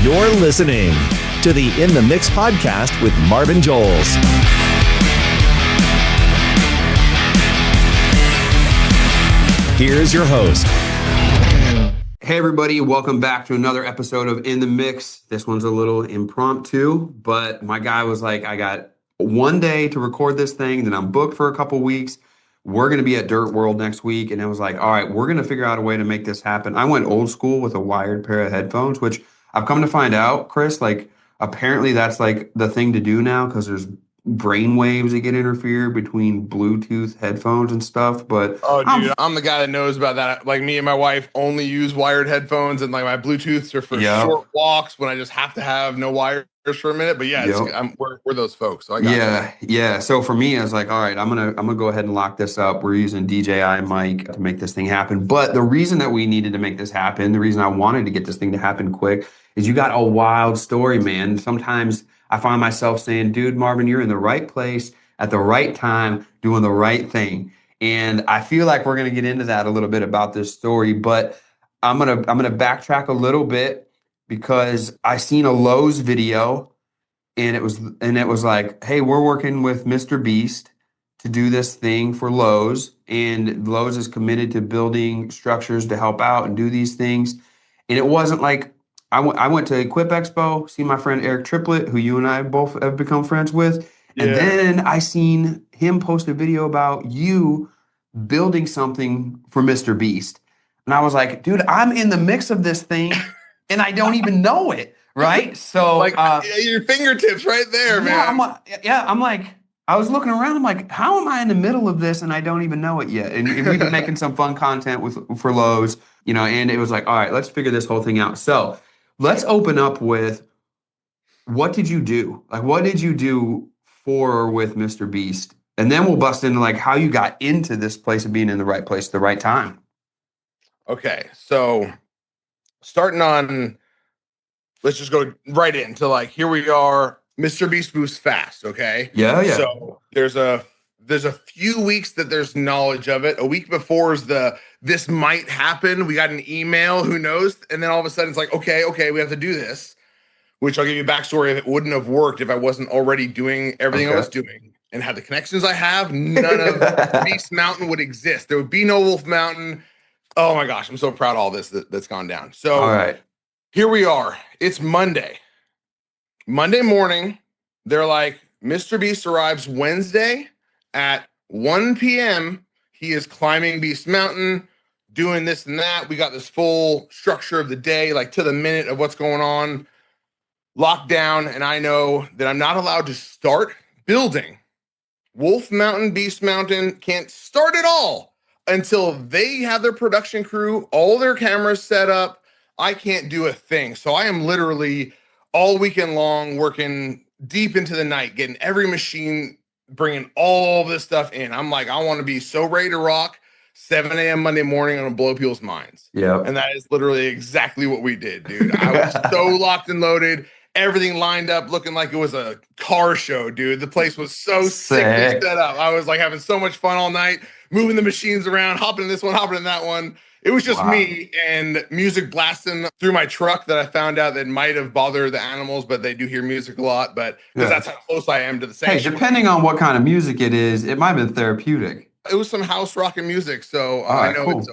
You're listening to the In the Mix podcast with Marvin Joels. Here's your host. Hey everybody, welcome back to another episode of In the Mix. This one's a little impromptu, but my guy was like, I got one day to record this thing, then I'm booked for a couple weeks. We're going to be at Dirt World next week. And I was like, all right, we're going to figure out a way to make this happen. I went old school with a wired pair of headphones, which I've come to find out, Chris, like apparently that's like the thing to do now because there's brain waves that get interfered between Bluetooth headphones and stuff. But oh, dude, I'm the guy that knows about that. Like me and my wife only use wired headphones, and like my Bluetooths are for short walks when I just have to have no wires for a minute. But yeah, we're those folks. So I got yeah. So for me, I was like, all right, I'm gonna go ahead and lock this up. We're using DJI mic to make this thing happen. But the reason that we needed to make this happen, the reason I wanted to get this thing to happen quick, is you got a wild story, man. Sometimes I find myself saying, dude, Marvin, you're in the right place at the right time, doing the right thing. And I feel like we're going to get into that a little bit about this story, but I'm going to backtrack a little bit because I seen a Lowe's video and it was like, hey, we're working with Mr. Beast to do this thing for Lowe's, and Lowe's is committed to building structures to help out and do these things. And it wasn't like, I went to Equip Expo, see my friend Eric Triplett, who you and I both have become friends with. Yeah. And then I seen him post a video about you building something for Mr. Beast. And I was like, dude, I'm in the mix of this thing and I don't even know it. Right. So like your fingertips right there, man. I'm like, I was looking around. I'm like, how am I in the middle of this and I don't even know it yet? And we've been making some fun content for Lowe's, and it was like, all right, let's figure this whole thing out. So let's open up with, what did you do? Like, what did you do with Mr. Beast? And then we'll bust into like how you got into this place of being in the right place at the right time. Okay. So starting on, let's just go right into like, here we are, Mr. Beast moves fast. Okay. Yeah. So there's a few weeks that there's knowledge of it. A week before is this might happen. We got an email, who knows? And then all of a sudden it's like, okay, we have to do this, which I'll give you a backstory. If it wouldn't have worked, if I wasn't already doing everything I was doing and had the connections I have, none of Beast Mountain would exist. There would be no Wolf Mountain. Oh my gosh, I'm so proud of all this that's gone down. So all right, here we are. It's Monday morning. They're like, Mr. Beast arrives Wednesday at 1 p.m. He is climbing Beast Mountain, doing this and that. We got this full structure of the day, like to the minute of what's going on, locked down. And I know that I'm not allowed to start building. Wolf Mountain, Beast Mountain can't start at all until they have their production crew, all their cameras set up. I can't do a thing. So I am literally all weekend long working deep into the night, getting every machine, bringing all this stuff in. I'm like, I want to be so ready to rock. 7 a.m. Monday morning, I'm going to blow people's minds. Yeah. And that is literally exactly what we did, dude. I was so locked and loaded. Everything lined up looking like it was a car show, dude. The place was so sick set up. I was like having so much fun all night, moving the machines around, hopping in this one, hopping in that one. It was just me and music blasting through my truck that I found out that might have bothered the animals, but they do hear music a lot. But because that's how close I am to the sanctuary. Hey, depending on what kind of music it is, it might have been therapeutic. It was some house rock and music, so I know it's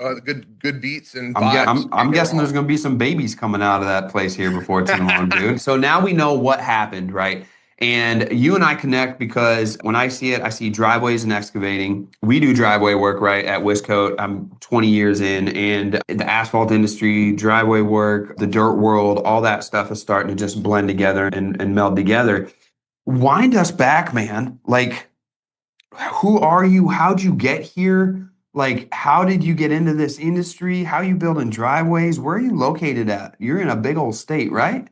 good beats and vibes. I'm guessing there's going to be some babies coming out of that place here before too long, dude. So now we know what happened, right? And you and I connect because when I see it, I see driveways and excavating. We do driveway work, right, at Wiscote. I'm 20 years in, and the asphalt industry, driveway work, the dirt world, all that stuff is starting to just blend together and meld together. Wind us back, man. Like, who are you? How'd you get here? Like, how did you get into this industry? How are you building driveways? Where are you located at? You're in a big old state, right?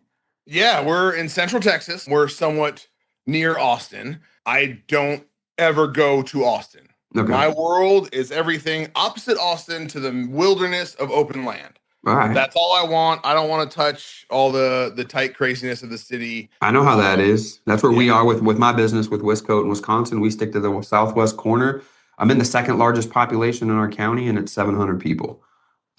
Yeah, we're in Central Texas. We're somewhat near Austin. I don't ever go to Austin. Okay. My world is everything opposite Austin to the wilderness of open land. All right. That's all I want. I don't want to touch all the tight craziness of the city. I know how that is. That's where we are with my business with Wiscote in Wisconsin. We stick to the southwest corner. I'm in the second largest population in our county, and it's 700 people.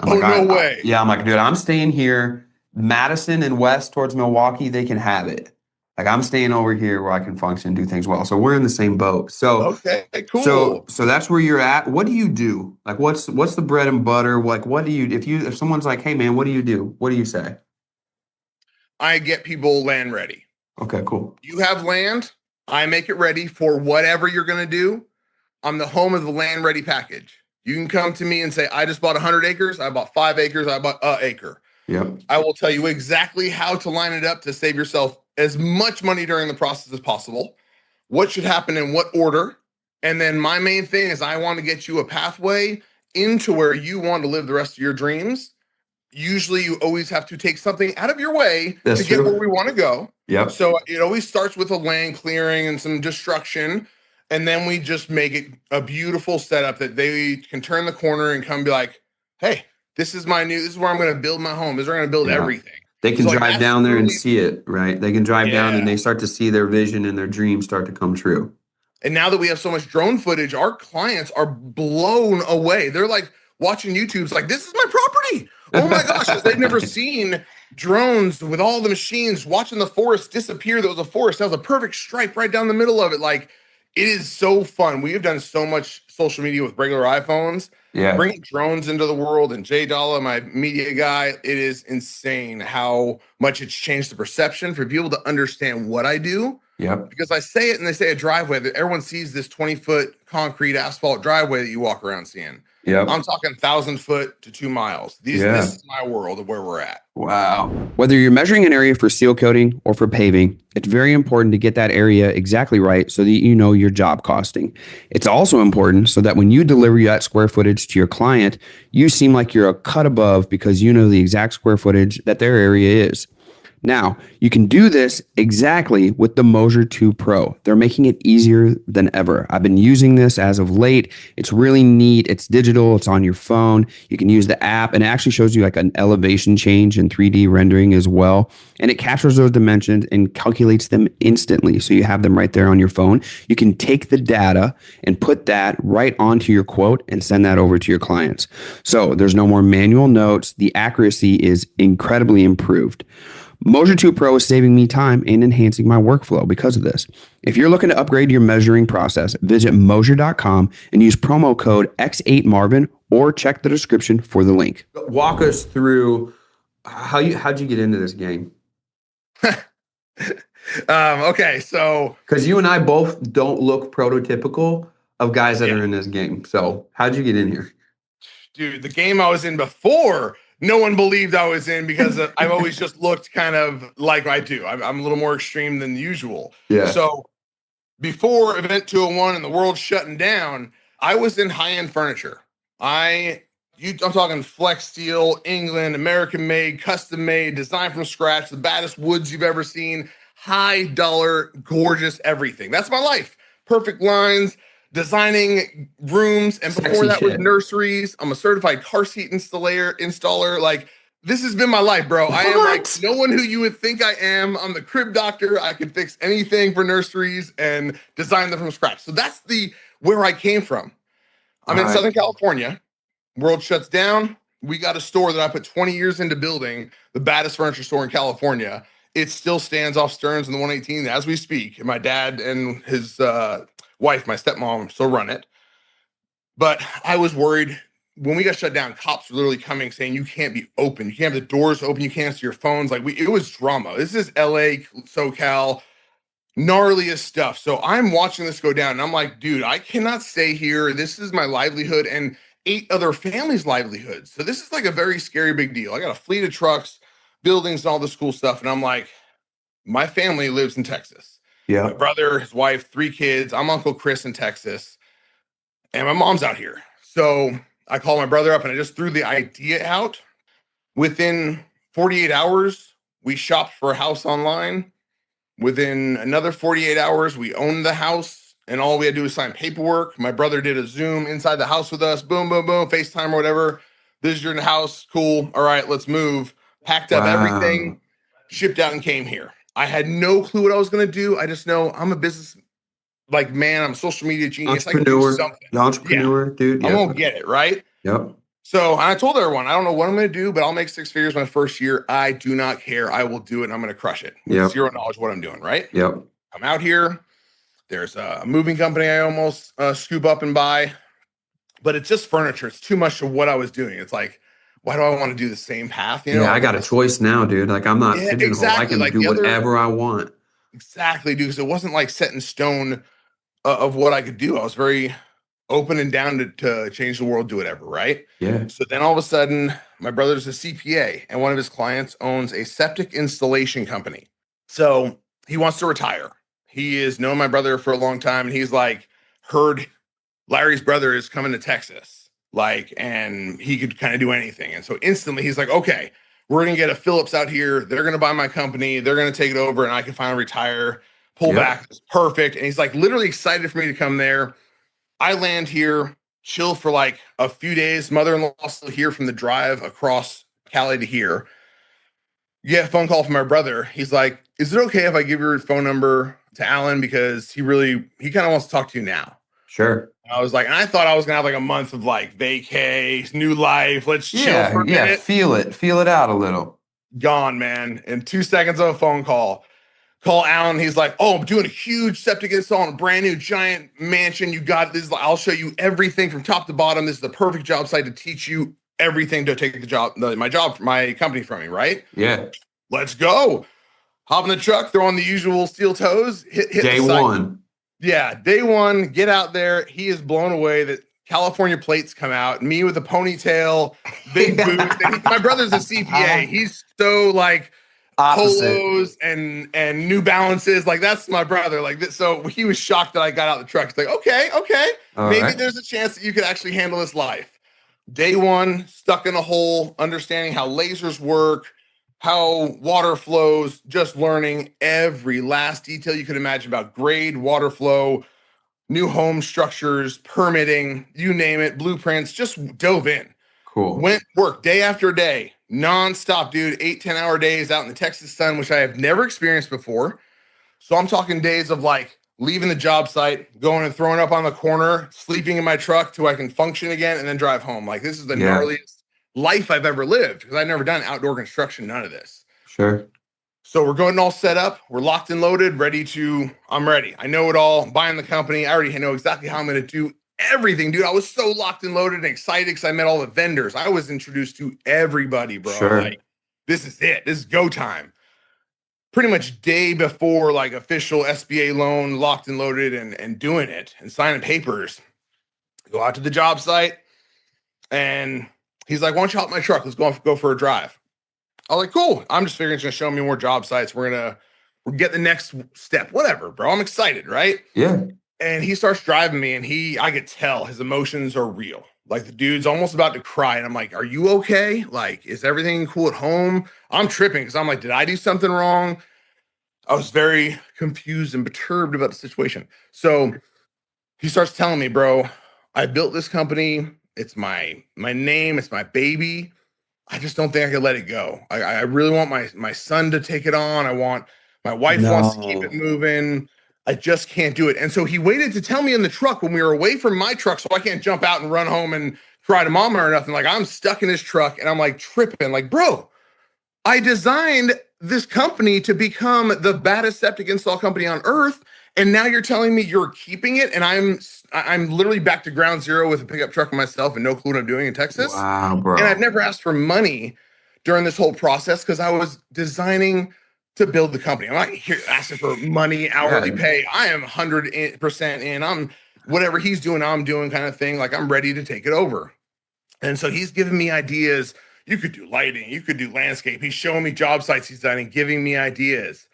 No way. I'm like, dude, I'm staying here. Madison and west towards Milwaukee, they can have it. Like I'm staying over here where I can function, do things well. So we're in the same boat. Okay, So cool. that's where you're at. What do you do? Like what's the bread and butter? Like what do you if someone's like, hey man, what do you do? What do you say? I get people land ready. Okay, cool. You have land, I make it ready for whatever you're going to do. I'm the home of the land ready package. You can come to me and say, I just bought 100 acres. I bought 5 acres. I bought an acre. Yep. I will tell you exactly how to line it up to save yourself as much money during the process as possible, what should happen in what order. And then my main thing is I want to get you a pathway into where you want to live the rest of your dreams. Usually you always have to take something out of your way That's to get true. where we want to go. Yep. So it always starts with a land clearing and some destruction. And then we just make it a beautiful setup that they can turn the corner and come be like, hey, this is where I'm going to build my home. This is where I'm going to build Yeah. everything. They can So, drive down there and see it, right? They can drive down and Yeah. they start to see their vision and their dreams start to come true. And now that we have so much drone footage, our clients are blown away. They're like watching YouTube's like, this is my property. Oh my gosh, 'cause they've never seen drones with all the machines watching the forest disappear. There was a forest. That was a perfect stripe right down the middle of it. Like, it is so fun. We have done so much social media with regular iPhones. Yeah. Bringing drones into the world, and Jay Dalla, my media guy, it is insane how much it's changed the perception for people to understand what I do. Yep. Because I say it and they say a driveway that everyone sees this 20-foot concrete asphalt driveway that you walk around seeing. Yep. I'm talking 1,000 foot to 2 miles. This is my world of where we're at. Wow. Whether you're measuring an area for seal coating or for paving, it's very important to get that area exactly right so that you know your job costing. It's also important so that when you deliver that square footage to your client, you seem like you're a cut above because you know the exact square footage that their area is. Now, you can do this exactly with the Moser 2 Pro. They're making it easier than ever. I've been using this as of late. It's really neat. It's digital. It's on your phone. You can use the app, and it actually shows you like an elevation change in 3D rendering as well. And it captures those dimensions and calculates them instantly. So you have them right there on your phone. You can take the data and put that right onto your quote and send that over to your clients. So there's no more manual notes. The accuracy is incredibly improved. Moser 2 Pro is saving me time and enhancing my workflow because of this. If you're looking to upgrade your measuring process, visit Moser.com and use promo code X8Marvin or check the description for the link. Walk us through how'd you get into this game? Okay, so because you and I both don't look prototypical of guys that are in this game. So how'd you get in here? Dude, the game I was in before, no one believed I was in because I've always just looked kind of like I do. I'm a little more extreme than usual. Yeah. So before Event 201 and the world shutting down, I was in high-end furniture. I'm talking flex steel, England, American made, custom made, designed from scratch, the baddest woods you've ever seen, high dollar, gorgeous everything. That's my life. Perfect lines, designing rooms, and before that was nurseries. I'm a certified car seat installer. Like, this has been my life, bro. I am like no one who you would think I am. I'm the crib doctor. I can fix anything for nurseries and design them from scratch. So that's where I came from. I'm in Southern California. World shuts down. We got a store that I put 20 years into building, the baddest furniture store in California. It still stands off Stearns in the 118 as we speak. And my dad and his wife, my stepmom, still run it. But I was worried when we got shut down. Cops were literally coming saying you can't be open, you can't have the doors open, you can't answer your phones. Like it was drama. This is LA, SoCal, gnarliest stuff. So I'm watching this go down, and I'm like, dude, I cannot stay here. This is my livelihood and 8 other families' livelihoods. So this is like a very scary big deal. I got a fleet of trucks, buildings, and all this cool stuff, and I'm like, my family lives in Texas. Yeah. My brother, his wife, 3 kids. I'm Uncle Chris in Texas. And my mom's out here. So I called my brother up and I just threw the idea out. Within 48 hours, we shopped for a house online. Within another 48 hours, we owned the house. And all we had to do was sign paperwork. My brother did a Zoom inside the house with us. Boom, boom, boom. FaceTime or whatever. This is your house. Cool. All right, let's move. Packed up everything, shipped out and came here. I had no clue what I was going to do. I just know I'm a business man. I'm a social media genius. Entrepreneur. I can do something. Entrepreneur, dude. I won't get it, right? Yep. So I told everyone, I don't know what I'm going to do, but I'll make 6 figures my first year. I do not care. I will do it. And I'm going to crush it with zero knowledge of what I'm doing. Right. Yep. I'm out here. There's a moving company I almost scoop up and buy, but it's just furniture. It's too much of what I was doing. It's like, why do I want to do the same path? Yeah, I got a choice now, dude. Like I'm not pigeonholed. Exactly. I can Like do whatever I want. Exactly, dude. Because it wasn't like set in stone of what I could do. I was very open and down to change the world, do whatever, right? Yeah. So then all of a sudden, my brother's a CPA, and one of his clients owns a septic installation company. So he wants to retire. He has known my brother for a long time, and he's like, heard Larry's brother is coming to Texas, like, and he could kind of do anything. And so instantly he's like, okay, we're going to get a Phillips out here. They're going to buy my company. They're going to take it over, and I can finally retire, pull back. It's perfect. And he's like literally excited for me to come there. I land here, chill for like a few days. Mother-in-law still here from the drive across Cali to here. Get a phone call from my brother. He's like, is it okay if I give your phone number to Alan? Because he kind of wants to talk to you now. Sure. I was like, and I thought I was gonna have like a month of like vacay, new life. Let's chill for a minute. Feel it out a little. Gone, man. In 2 seconds of a phone call. Call Alan. He's like, oh, I'm doing a huge septic install on a brand new giant mansion. You got this. I'll show you everything from top to bottom. This is the perfect job site to teach you everything to take my company from me, right? Yeah. Let's go. Hop in the truck, throw on the usual steel toes, hit day the site. one. Yeah, day one, get out there. He is blown away that California plates come out. Me with a ponytail, big boots. My brother's a CPA. He's so like opposite. Polos and New Balances. Like that's my brother. Like this. So he was shocked that I got out of the truck. He's like, okay, maybe there's a chance that you could actually handle this life. Day one, stuck in a hole, understanding how lasers work, how water flows, just learning every last detail you could imagine about grade, water flow, new home structures, permitting, you name it, blueprints, just dove in. Cool. Went work day after day, nonstop, dude, 8-10 hour days out in the Texas sun, which I have never experienced before. So I'm talking days of like leaving the job site, going and throwing up on the corner, sleeping in my truck till I can function again, and then drive home. Like this is the gnarliest life I've ever lived because I've never done outdoor construction, none of this. Sure. So we're going all set up. We're locked and loaded, I'm ready. I know it all, buying the company. I already know exactly how I'm going to do everything, dude. I was so locked and loaded and excited because I met all the vendors. I was introduced to everybody, bro. Sure. Like, this is it. This is go time. Pretty much day before like official SBA loan, locked and loaded and doing it and signing papers. Go out to the job site and he's like, why don't you hop in my truck? Let's go for a drive. I was like, cool. I'm just figuring it's going to show me more job sites. We'll get the next step, whatever, bro. I'm excited, right? Yeah. And he starts driving me and I could tell his emotions are real. Like the dude's almost about to cry. And I'm like, are you okay? Like, is everything cool at home? I'm tripping because I'm like, did I do something wrong? I was very confused and perturbed about the situation. So he starts telling me, bro, I built this company. It's my name. It's my baby. I just don't think I could let it go. I really want my son to take it on. My wife wants to keep it moving. I just can't do it. And so he waited to tell me in the truck when we were away from my truck, so I can't jump out and run home and cry to mama or nothing. Like I'm stuck in his truck and I'm like tripping. Like, bro, I designed this company to become the baddest septic install company on earth. And now you're telling me you're keeping it, and I'm literally back to ground zero with a pickup truck myself and no clue what I'm doing in Texas. Wow, bro. And I've never asked for money during this whole process because I was designing to build the company. I'm not here asking for money, hourly pay. I am 100% in. I'm whatever he's doing, I'm doing kind of thing. Like I'm ready to take it over. And so he's giving me ideas. You could do lighting. You could do landscape. He's showing me job sites he's done and giving me ideas.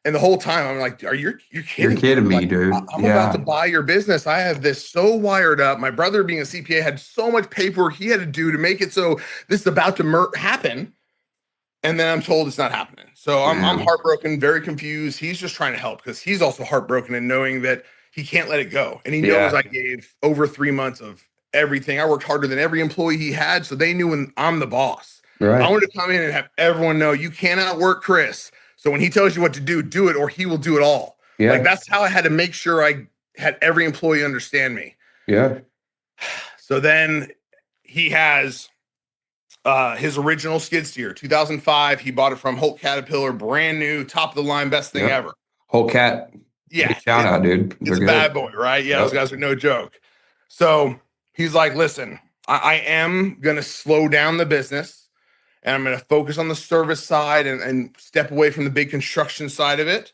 And the whole time I'm like, you're kidding You're kidding me, like, dude. I'm about to buy your business. I have this so wired up. My brother being a CPA had so much paperwork he had to do to make it so this is about to happen. And then I'm told it's not happening. So I'm heartbroken, very confused. He's just trying to help because he's also heartbroken and knowing that he can't let it go. And he knows I gave over 3 months of everything. I worked harder than every employee he had. So they knew when I'm the boss. Right. I wanted to come in and have everyone know you cannot work Chris. So when he tells you what to do it or he will do it all. Yeah. Like that's how I had to make sure I had every employee understand me. Yeah. So then he has his original skid steer, 2005. He bought it from Holt Caterpillar, brand new, top of the line, best thing ever. Whole cat. Yeah. Big shout out, dude. It's a bad boy, right? Yeah, those guys are no joke. So he's like, listen, I am going to slow down the business and I'm going to focus on the service side and step away from the big construction side of it.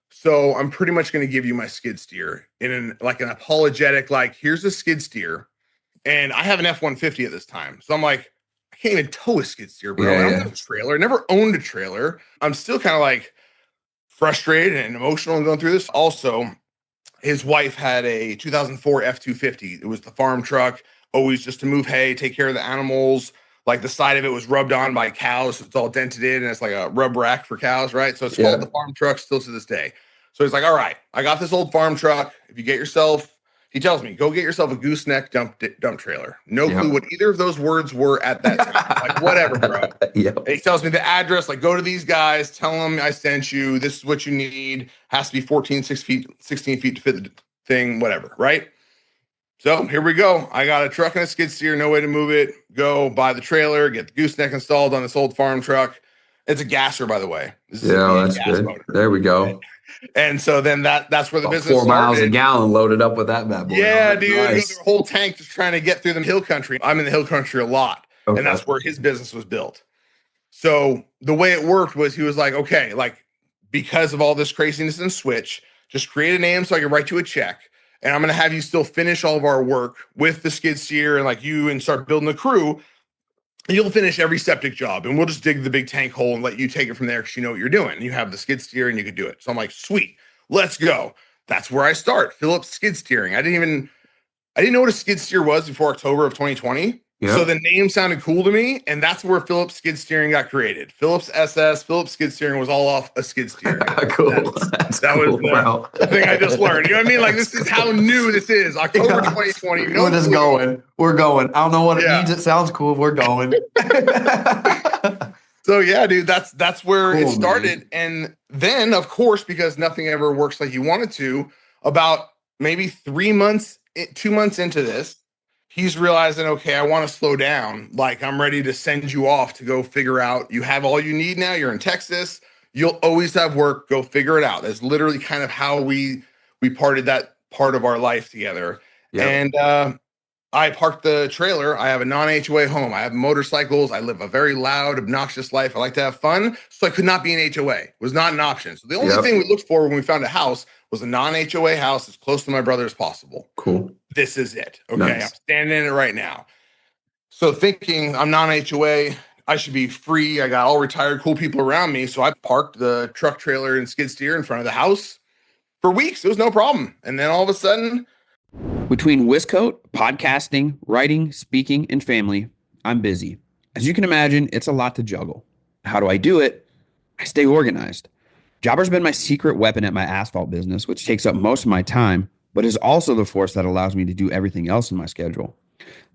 So I'm pretty much going to give you my skid steer in an apologetic, like, here's a skid steer. And I have an F-150 at this time. So I'm like, I can't even tow a skid steer, bro. I don't have a trailer. I never owned a trailer. I'm still kind of like frustrated and emotional and going through this. Also, his wife had a 2004 F-250. It was the farm truck, always just to move hay, take care of the animals. Like the side of it was rubbed on by cows. So it's all dented in and it's like a rub rack for cows, right? So it's called the farm truck still to this day. So he's like, all right, I got this old farm truck. If you get yourself, he tells me, go get yourself a gooseneck dump trailer. No clue what either of those words were at that time. Like, whatever, bro. He tells me the address, like, go to these guys, tell them I sent you. This is what you need. Has to be 16 feet to fit the thing, whatever, right? So here we go. I got a truck and a skid steer, no way to move it. Go buy the trailer, get the gooseneck installed on this old farm truck. It's a gasser, by the way. This is that's good. Motor. There we go. And so then that's where the business 4 miles a gallon loaded up with that bad boy. Yeah, dude. Nice. The whole tank just trying to get through the hill country. I'm in the hill country a lot. Okay. And that's where his business was built. So the way it worked was he was like, okay, like, because of all this craziness in Switch, just create a name so I can write you a check. And I'm going to have you still finish all of our work with the skid steer and start building the crew. You'll finish every septic job and we'll just dig the big tank hole and let you take it from there because you know what you're doing. You have the skid steer and you could do it. So I'm like, sweet, let's go. That's where I start. Phillips skid steering. I didn't know what a skid steer was before October of 2020. Yep. So the name sounded cool to me. And that's where Phillips skid steering got created. Phillips SS, Phillips skid steering was all off a skid steer. Cool. That was the thing I just learned. You know what I mean? Like, this is how new this is. October 2020. We're just going. We're going. I don't know what it means. It sounds cool. We're going. So yeah, dude, that's where it started. Man. And then, of course, because nothing ever works like you want it to, about maybe 2 months into this, he's realizing, okay, I want to slow down. Like, I'm ready to send you off to go figure out. You have all you need now. You're in Texas. You'll always have work. Go figure it out. That's literally kind of how we parted that part of our life together. Yep. And I parked the trailer. I have a non-HOA home. I have motorcycles. I live a very loud, obnoxious life. I like to have fun. So I could not be an HOA. It was not an option. So the only thing we looked for when we found a house was a non-HOA house as close to my brother as possible. Cool. This is it. Okay. Nice. I'm standing in it right now. So thinking I'm non-HOA, I should be free. I got all retired, cool people around me. So I parked the truck trailer and skid steer in front of the house for weeks. It was no problem. And then all of a sudden, between Wiscoat, podcasting, writing, speaking, and family, I'm busy. As you can imagine, it's a lot to juggle. How do I do it? I stay organized. Jobber's been my secret weapon at my asphalt business, which takes up most of my time, but is also the force that allows me to do everything else in my schedule.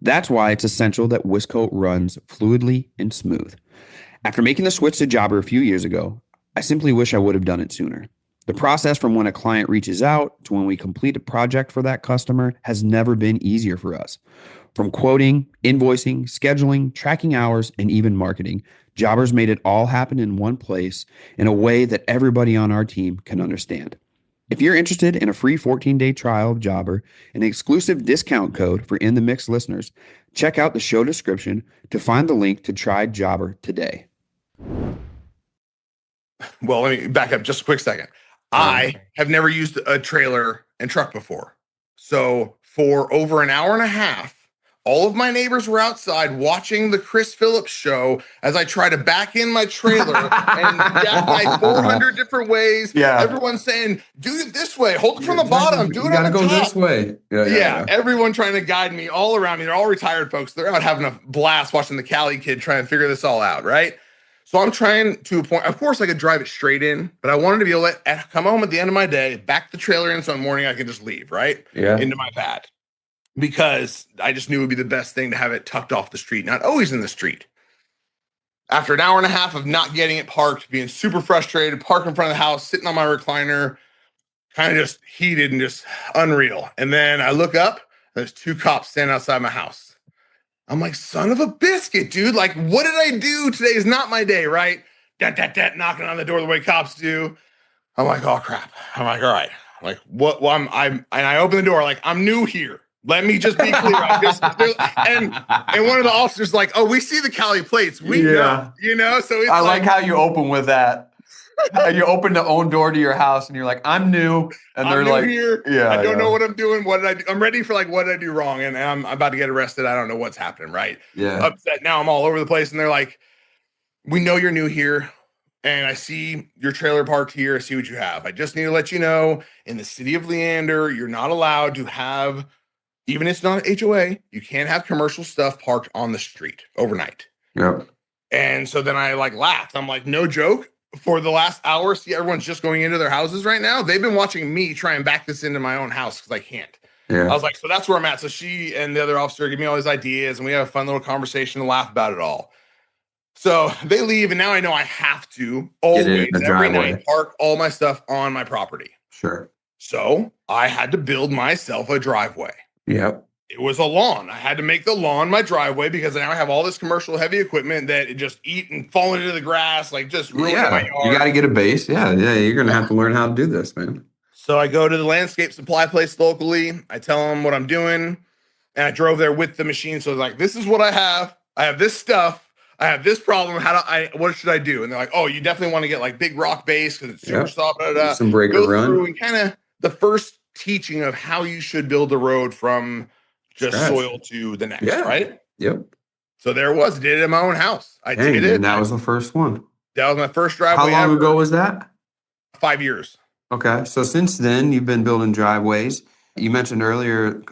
That's why it's essential that Wiscoat runs fluidly and smooth. After making the switch to Jobber a few years ago, I simply wish I would have done it sooner. The process from when a client reaches out to when we complete a project for that customer has never been easier for us. From quoting, invoicing, scheduling, tracking hours, and even marketing, Jobber's made it all happen in one place in a way that everybody on our team can understand. If you're interested in a free 14-day trial of Jobber and an exclusive discount code for In the Mix listeners, check out the show description to find the link to try Jobber today. Well, let me back up just a quick second. I have never used a trailer and truck before. So for over an hour and a half, all of my neighbors were outside watching the Chris Phillips show as I try to back in my trailer and jackknife 400 different ways. Yeah. Everyone's saying, do it this way. Hold it from the bottom. Do it on the top. You gotta go this way. Yeah. Everyone trying to guide me all around me. They're all retired folks. They're out having a blast watching the Cali kid trying to figure this all out, right? So I'm trying to a point. Of course, I could drive it straight in, but I wanted to be able to come home at the end of my day, back the trailer in so in the morning I could just leave, right? Yeah. Into my pad. Because I just knew it would be the best thing to have it tucked off the street, not always in the street. After an hour and a half of not getting it parked, being super frustrated, parked in front of the house, sitting on my recliner, kind of just heated and just unreal. And then I look up, there's 2 cops standing outside my house. I'm like, son of a biscuit, dude. Like, what did I do? Today is not my day, right? Knocking on the door the way cops do. I'm like, oh crap. I'm like, all right. I'm like, what? Well, and I open the door, like, I'm new here. Let me just be clear. And one of the officers like, oh, we see the Cali plates. We know, So it's I like how you open with that. You open the own door to your house and you're like, I'm new. And they're I'm new like, here. yeah, I don't know what I'm doing. What did I do? I'm ready for like, what did I do wrong? And I'm about to get arrested. I don't know what's happening. Right. Yeah. Upset. Now I'm all over the place. And they're like, we know you're new here. And I see your trailer parked here. I see what you have. I just need to let you know in the city of Leander, you're not allowed to have, even if it's not an HOA, you can't have commercial stuff parked on the street overnight. Yep. And so then I like laughed. I'm like, no joke. For the last hour, see, everyone's just going into their houses right now. They've been watching me try and back this into my own house because I can't. Yeah. I was like, so that's where I'm at. So she and the other officer give me all these ideas and we have a fun little conversation and laugh about it all. So they leave, and now I know I have to always, every night, park all my stuff on my property. Sure. So I had to build myself a driveway. Yep. It was a lawn. I had to make the lawn my driveway because now I have all this commercial heavy equipment that it just eat and fall into the grass, like just ruin my yard. You got to get a base. Yeah. You're going to have to learn how to do this, man. So I go to the landscape supply place locally. I tell them what I'm doing, and I drove there with the machine. So I was like, this is what I have. I have this stuff. I have this problem. What should I do? And they're like, oh, you definitely want to get like big rock base because it's super soft. Some breaker run. Through and kind of the first teaching of how you should build a road from just soil to the next, right? Yep. So there it was. Did it in my own house. I did it. And that was the first one. That was my first driveway. How long ago was that? 5 years. Okay. So since then, you've been building driveways. You mentioned earlier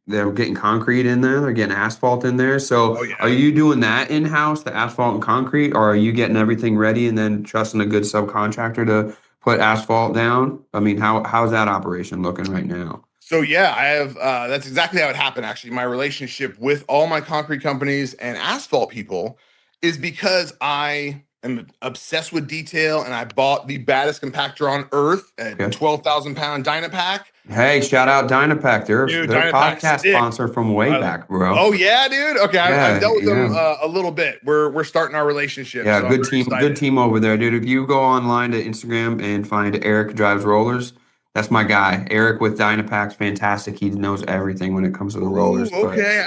they're getting concrete in there. They're getting asphalt in there. So are you doing that in-house, the asphalt and concrete, or are you getting everything ready and then trusting a good subcontractor to put asphalt down? I mean, how's that operation looking right now? So yeah, I have, that's exactly how it happened. Actually, my relationship with all my concrete companies and asphalt people is because I am obsessed with detail and I bought the baddest compactor on earth, a 12,000 pound Dynapack. Hey, shout out Dynapack. They're podcast sponsor from way back, bro. Oh yeah, dude. Okay, I've dealt with them a little bit. We're starting our relationship. Yeah, so good team over there, dude. If you go online to Instagram and find Eric Drives Rollers, that's my guy. Eric with Dynapack's fantastic. He knows everything when it comes to the rollers. Ooh, okay,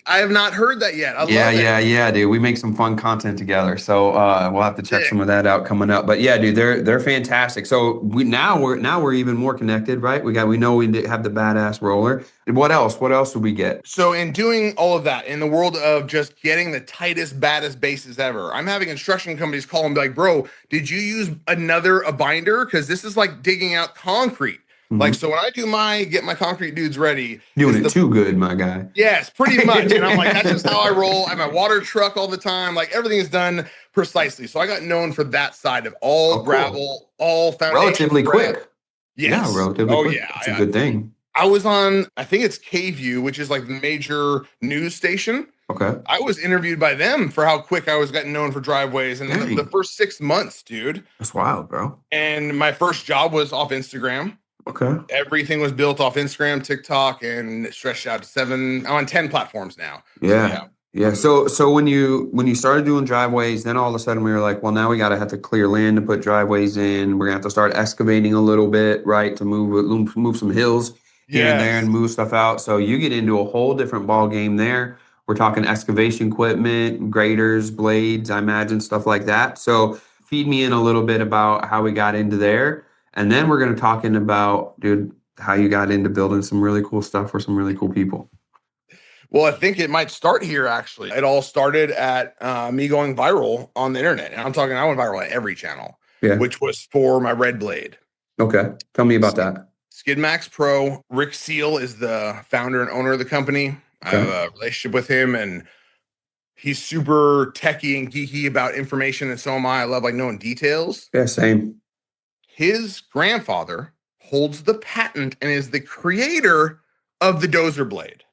I have not heard that yet. I love it. Yeah, dude. We make some fun content together, so we'll have to check some of that out coming up. But yeah, dude, they're fantastic. So we're even more connected, right? We know we have the badass roller. What else? What else would we get? So in doing all of that, in the world of just getting the tightest, baddest bases ever, I'm having construction companies call and be like, bro, did you use a binder? Because this is like digging out concrete. Mm-hmm. Like, so when I do get my concrete dudes ready. Doing it too good, my guy. Yes, pretty much. And I'm like, that's just how I roll. I have my water truck all the time. Like everything is done precisely. So I got known for that side of all gravel, all foundation. Relatively quick. Yes. Yeah, relatively quick. Yeah. It's a good thing. I was on, I think it's K-View, which is like the major news station. Okay. I was interviewed by them for how quick I was getting known for driveways in the first 6 months, dude. That's wild, bro. And my first job was off Instagram. Okay. Everything was built off Instagram, TikTok, and stretched out to 7. I'm on 10 platforms now. Yeah. So when you started doing driveways, then all of a sudden we were like, well, now we have to clear land to put driveways in. We're gonna have to start excavating a little bit, right, to move some hills here and there and move stuff out. So you get into a whole different ball game there. We're talking excavation equipment, graders, blades, I imagine, stuff like that. So feed me in a little bit about how we got into there. And then we're going to talk about, dude, how you got into building some really cool stuff for some really cool people. Well, I think it might start here, actually. It all started at me going viral on the internet. And I went viral at every channel, which was for my red blade. Okay. Tell me about that. Skid Max Pro. Rick Seal is the founder and owner of the company. Okay. I have a relationship with him, and he's super techie and geeky about information, and so am I. I love like knowing details. Yeah, same. His grandfather holds the patent and is the creator of the dozer blade.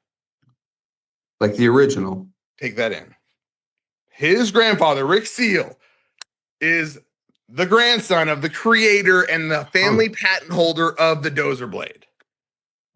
Like the original. Take that in. His grandfather, Rick Seal, is the grandson of the creator and the family patent holder of the dozer blade.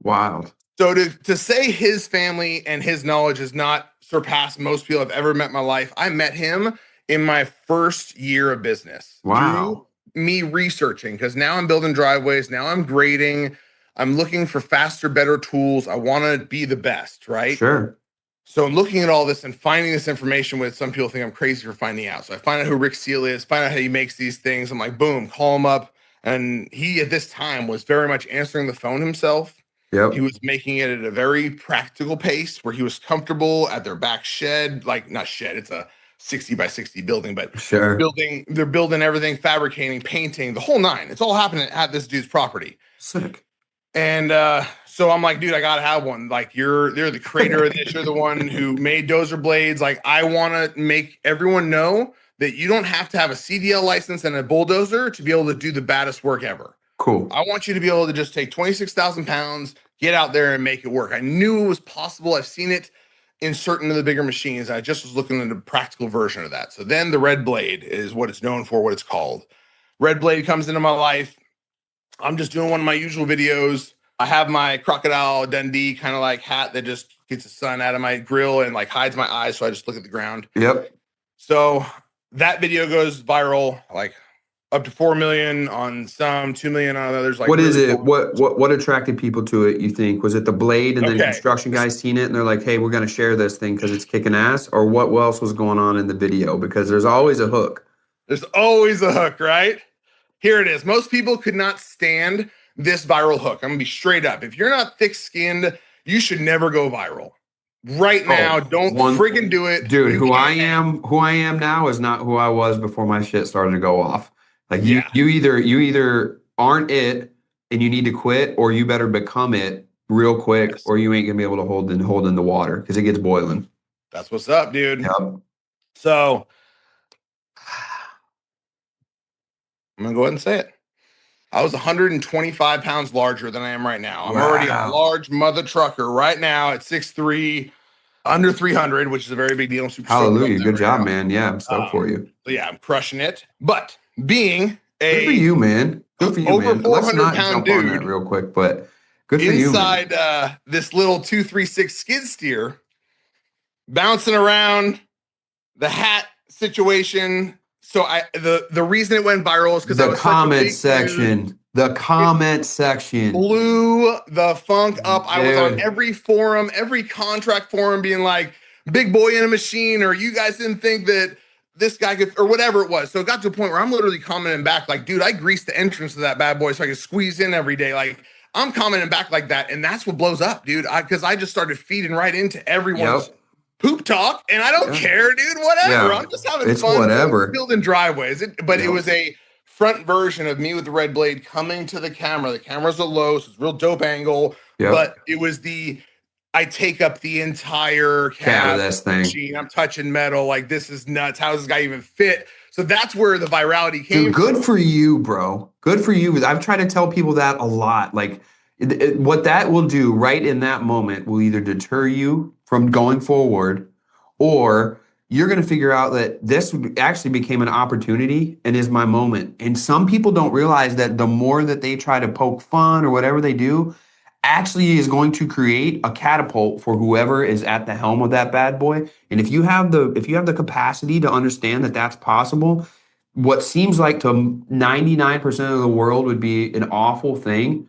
Wild. So to say his family and his knowledge has not surpassed most people I've ever met in my life, I met him in my first year of business. Wow. Through me researching, because now I'm building driveways, now I'm grading, I'm looking for faster, better tools. I want to be the best, right? Sure. So I'm looking at all this and finding this information, with some people think I'm crazy for finding out. So I find out who Rick Seal is, find out how he makes these things. I'm like, boom, call him up. And he at this time was very much answering the phone himself. Yep. He was making it at a very practical pace where he was comfortable at their back shed, like not shed, it's a 60 by 60 building, but Sure. they're building everything, fabricating, painting, the whole nine. It's all happening at this dude's property. Sick. And so I'm like, dude, I gotta have one. Like, they're the creator of this. You're the one who made dozer blades. Like, I want to make everyone know that you don't have to have a CDL license and a bulldozer to be able to do the baddest work ever. Cool. I want you to be able to just take 26,000 pounds, get out there and make it work. I knew it was possible. I've seen it in certain of the bigger machines. I just was looking at a practical version of that. So then the Red Blade is what it's known for, what it's called. Red Blade comes into my life. I'm just doing one of my usual videos. I have my Crocodile Dundee kind of like hat that just gets the sun out of my grill and like hides my eyes, so I just look at the ground. Yep. So that video goes viral, like up to 4 million on some, 2 million on others. Like, what is really it? cool. What attracted people to it, you think? Was it the blade and then Okay. construction guys seen it and they're like, hey, we're going to share this thing because it's kicking ass? Or what else was going on in the video? Because there's always a hook. There's always a hook, right? Here it is. Most people could not stand this viral hook. I'm gonna be straight up. If you're not thick-skinned, you should never go viral. Right now, don't friggin' do it. Dude, who I am now is not who I was before my shit started to go off. Like you either aren't it and you need to quit, or you better become it real quick, Yes. or you ain't gonna be able to hold in the water because it gets boiling. That's what's up, dude. Yep. So I'm gonna go ahead and say it. I was 125 pounds larger than I am right now. I'm already a large mother trucker right now at 6'3", under 300, which is a very big deal. I'm super Hallelujah. Good job, man. Yeah, I'm stoked for you. So yeah, I'm crushing it. But being good for you, man. Good for you, over man. Let's not 400-pound jump dude on that real quick, but good for you, man. inside this little 236 skid steer, bouncing around the hat situation. So the reason it went viral is because the comment section. The comment section blew the funk up. Dude. I was on every forum, every contract forum, being like, "Big boy in a machine," or "You guys didn't think that this guy could," or whatever it was. So it got to a point where I'm literally commenting back like, "Dude, I greased the entrance of that bad boy so I could squeeze in every day." Like, I'm commenting back like that, and that's what blows up, dude. Because I just started feeding right into everyone's poop talk, and I don't care, dude. Whatever. I'm just having fun. Whatever. Building driveways. It was a front version of me with the Red Blade coming to the camera. The camera's a low, so it's a real dope angle. But it was I take up the entire cab of this thing. Machine. I'm touching metal. Like, this is nuts. How does this guy even fit? So that's where the virality came. Dude, good for you, bro. Good for you. I've tried to tell people that a lot. Like, what that will do right in that moment will either deter you from going forward, or you're going to figure out that this actually became an opportunity and is my moment. And some people don't realize that the more that they try to poke fun or whatever they do actually is going to create a catapult for whoever is at the helm of that bad boy. And if you have the capacity to understand that that's possible, what seems like to 99% of the world would be an awful thing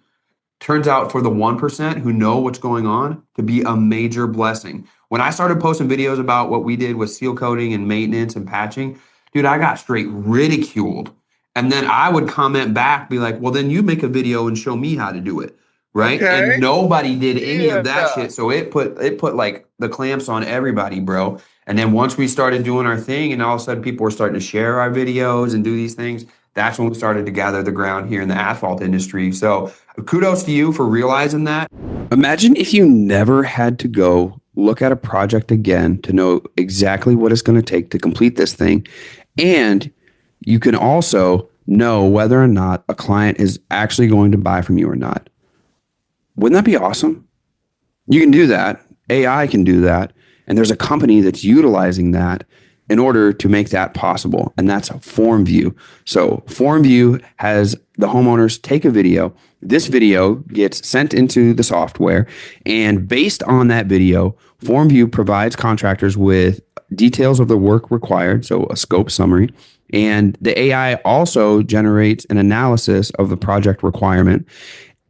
turns out for the 1% who know what's going on to be a major blessing. When I started posting videos about what we did with seal coating and maintenance and patching, dude, I got straight ridiculed. And then I would comment back, be like, well, then you make a video and show me how to do it. Right. Okay. And nobody did any of that shit. So it put like the clamps on everybody, bro. And then once we started doing our thing and all of a sudden people were starting to share our videos and do these things, that's when we started to gather the ground here in the asphalt industry. So kudos to you for realizing that. Imagine if you never had to go look at a project again to know exactly what it's going to take to complete this thing. And you can also know whether or not a client is actually going to buy from you or not. Wouldn't that be awesome? You can do that. AI can do that. And there's a company that's utilizing that. in order to make that possible. And that's a form view. So form view has the homeowners take a video. This video gets sent into the software. And based on that video, form view provides contractors with details of the work required. So a scope summary. And the AI also generates an analysis of the project requirement,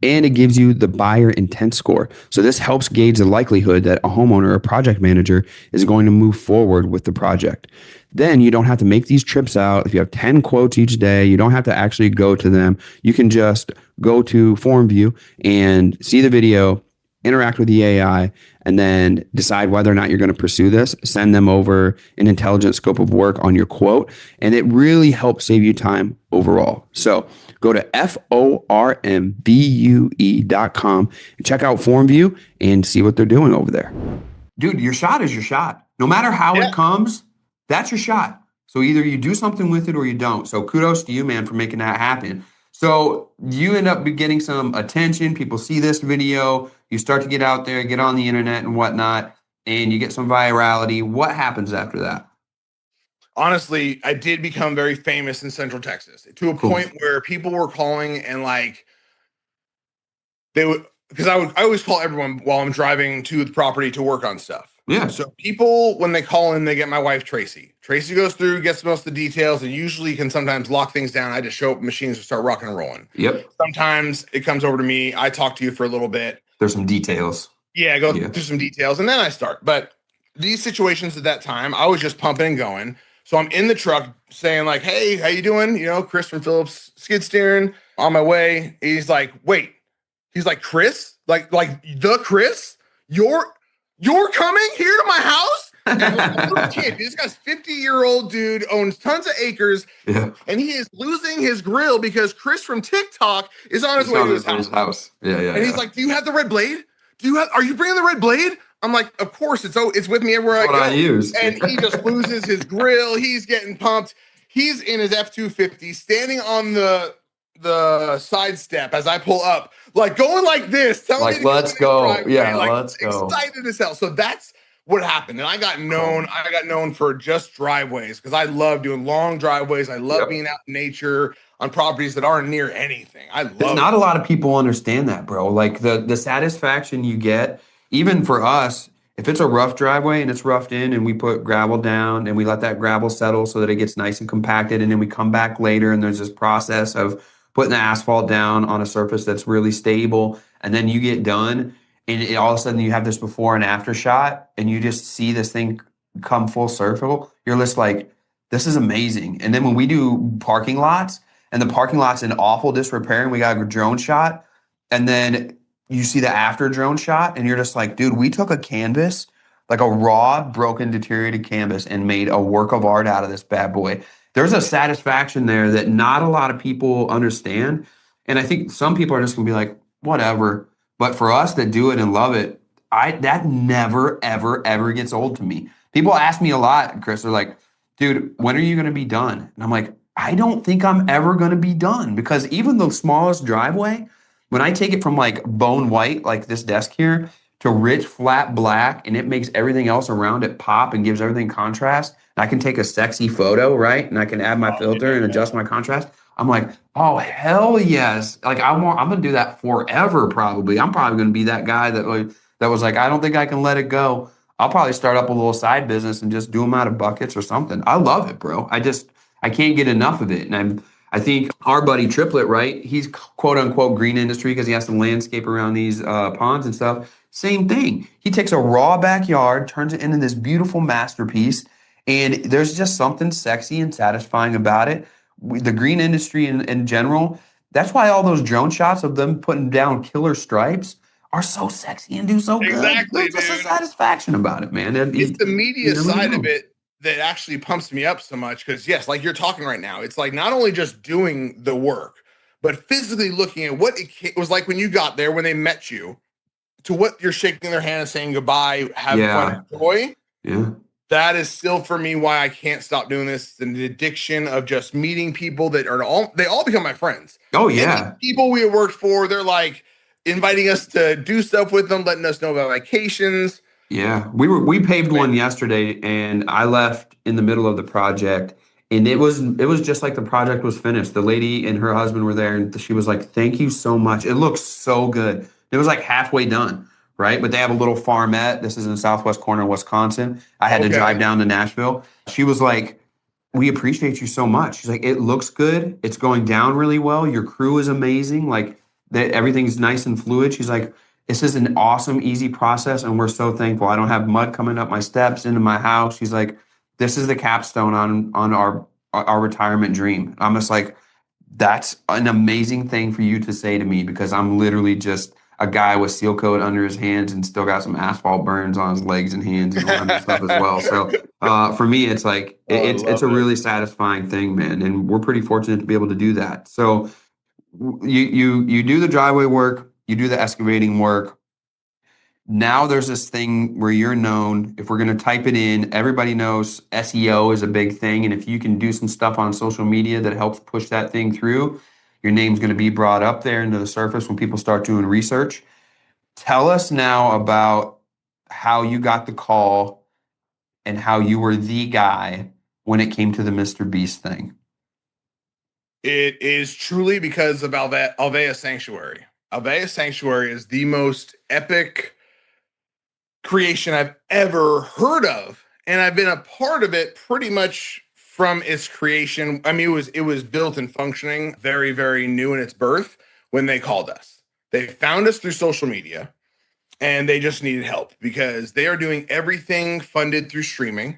and it gives you the buyer intent score. So this helps gauge the likelihood that a homeowner or project manager is going to move forward with the project. Then you don't have to make these trips out. If you have 10 quotes each day, you don't have to actually go to them. You can just go to Form View and see the video, interact with the AI, and then decide whether or not you're going to pursue this. Send them over an intelligent scope of work on your quote, and it really helps save you time overall. So go to formvue.com and check out FormView and see what they're doing over there. Dude, your shot is your shot. No matter how it comes, that's your shot. So either you do something with it or you don't. So kudos to you, man, for making that happen. So you end up getting some attention. People see this video. You start to get out there, get on the internet and whatnot, and you get some virality. What happens after that? Honestly, I did become very famous in Central Texas to a point where people were calling and like they would, because I always call everyone while I'm driving to the property to work on stuff. Yeah. So people, when they call in, they get my wife, Tracy. Tracy goes through, gets most of the details, and usually can sometimes lock things down. I just show up machines and start rocking and rolling. Yep. Sometimes it comes over to me. I talk to you for a little bit. There's some details. Yeah, go through some details, and then I start. But these situations at that time, I was just pumping and going. So I'm in the truck saying like, hey, how you doing? You know, Chris from Phillips Skid Steering, on my way. He's like, wait. He's like, Chris? Like the Chris? You're coming here to my house? And I'm a little kid. This guy's 50-year-old dude, owns tons of acres, and he is losing his grill because Chris from TikTok is on his way to his house. Yeah. And he's like, do you have the red blade? Are you bringing the red blade? I'm like, of course, it's with me everywhere I go. I use. And he just loses his grill. He's getting pumped. He's in his F-250, standing on the side step as I pull up, like going like this, telling me to let's go. Yeah, like, let's go. Excited as hell. So that's what happened. And I got known for just driveways because I love doing long driveways. I love being out in nature on properties that aren't near anything. I love Not a lot of people understand that, bro. Like the satisfaction you get, even for us, if it's a rough driveway and it's roughed in and we put gravel down and we let that gravel settle so that it gets nice and compacted, and then we come back later and there's this process of putting the asphalt down on a surface that's really stable, and then you get done and all of a sudden you have this before and after shot and you just see this thing come full circle, you're just like, this is amazing. And then when we do parking lots and the parking lot's in awful disrepair and we got a drone shot, and then you see the after drone shot and you're just like, dude, we took a canvas, like a raw, broken, deteriorated canvas, and made a work of art out of this bad boy. There's a satisfaction there that not a lot of people understand. And I think some people are just gonna be like, whatever. But for us that do it and love it, that never, ever, ever gets old to me. People ask me a lot, Chris, they're like, dude, when are you gonna be done? And I'm like, I don't think I'm ever gonna be done, because even the smallest driveway, when I take it from like bone white, like this desk here, to rich, flat black, and it makes everything else around it pop and gives everything contrast, and I can take a sexy photo, right? And I can add my filter and adjust my contrast. I'm like, oh, hell yes. Like I'm going to do that forever, probably. I'm probably going to be that guy that was like, I don't think I can let it go. I'll probably start up a little side business and just do them out of buckets or something. I love it, bro. I can't get enough of it. And I think our buddy Triplet, right? He's quote unquote green industry because he has to landscape around these ponds and stuff. Same thing. He takes a raw backyard, turns it into this beautiful masterpiece. And there's just something sexy and satisfying about it. The green industry in general, that's why all those drone shots of them putting down killer stripes are so sexy and do so good. Exactly, There's just a satisfaction about it, man. It's the media side of it that actually pumps me up so much, because yes, like you're talking right now, it's like not only just doing the work, but physically looking at what it was like when you got there, when they met you, to what you're shaking their hand and saying goodbye, have fun, enjoy. Yeah. That is still for me why I can't stop doing this. And the addiction of just meeting people that they all become my friends. Oh yeah. And people we have worked for, they're like inviting us to do stuff with them, letting us know about vacations. Yeah, we paved one yesterday, and I left in the middle of the project, and it was just like the project was finished. The lady and her husband were there, and she was like, "Thank you so much. It looks so good." It was like halfway done, right? But they have a little farmette. This is in the southwest corner of Wisconsin. I had to Okay. drive down to Nashville. She was like, "We appreciate you so much." She's like, "It looks good. It's going down really well. Your crew is amazing. Like that, everything's nice and fluid." She's like, "This is an awesome, easy process, and we're so thankful. I don't have mud coming up my steps into my house." She's like, "This is the capstone on our retirement dream." I'm just like, that's an amazing thing for you to say to me, because I'm literally just a guy with seal coat under his hands and still got some asphalt burns on his legs and hands and all that other stuff as well. So for me, it's like Oh, I it's love a it. really satisfying thing, man, and we're pretty fortunate to be able to do that. So you do the driveway work, you do the excavating work. Now there's this thing where you're known. If we're going to type it in, everybody knows SEO is a big thing. And if you can do some stuff on social media that helps push that thing through, your name's going to be brought up there into the surface when people start doing research. Tell us now about how you got the call and how you were the guy when it came to the Mr. Beast thing. It is truly because of Alvea Sanctuary. Alvea Sanctuary is the most epic creation I've ever heard of, and I've been a part of it pretty much from its creation. I mean, it was built and functioning, very, very new in its birth when they called us. They found us through social media, and they just needed help because they are doing everything funded through streaming.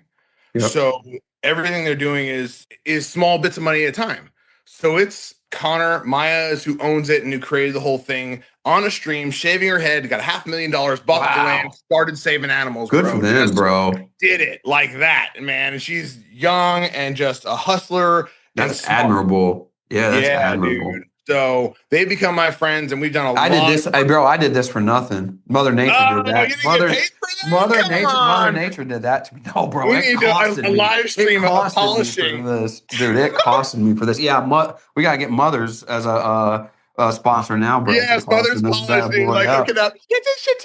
Yep. So everything they're doing is small bits of money at a time. So it's Connor Maya is who owns it and who created the whole thing on a stream, shaving her head, got $500,000, bought the land, started saving animals. Good bro. for them, Just bro. did it like that, man. And she's young and just a hustler and That's smart. admirable. Yeah, that's Yeah, admirable. dude. So they become my friends, and we've done a I lot. did this, hey, bro. I did this for nothing. Mother Nature Oh, did that. you didn't get paid for that? Come Mother on. Nature did that to me. No, bro, We it need costed a me. live It stream of costed me polishing. for this, dude. It costed me for this. Yeah, we gotta get Mothers as a sponsor now, bro. Yes, mother's This bad polishing. boy Like, up. look it up. Get this shit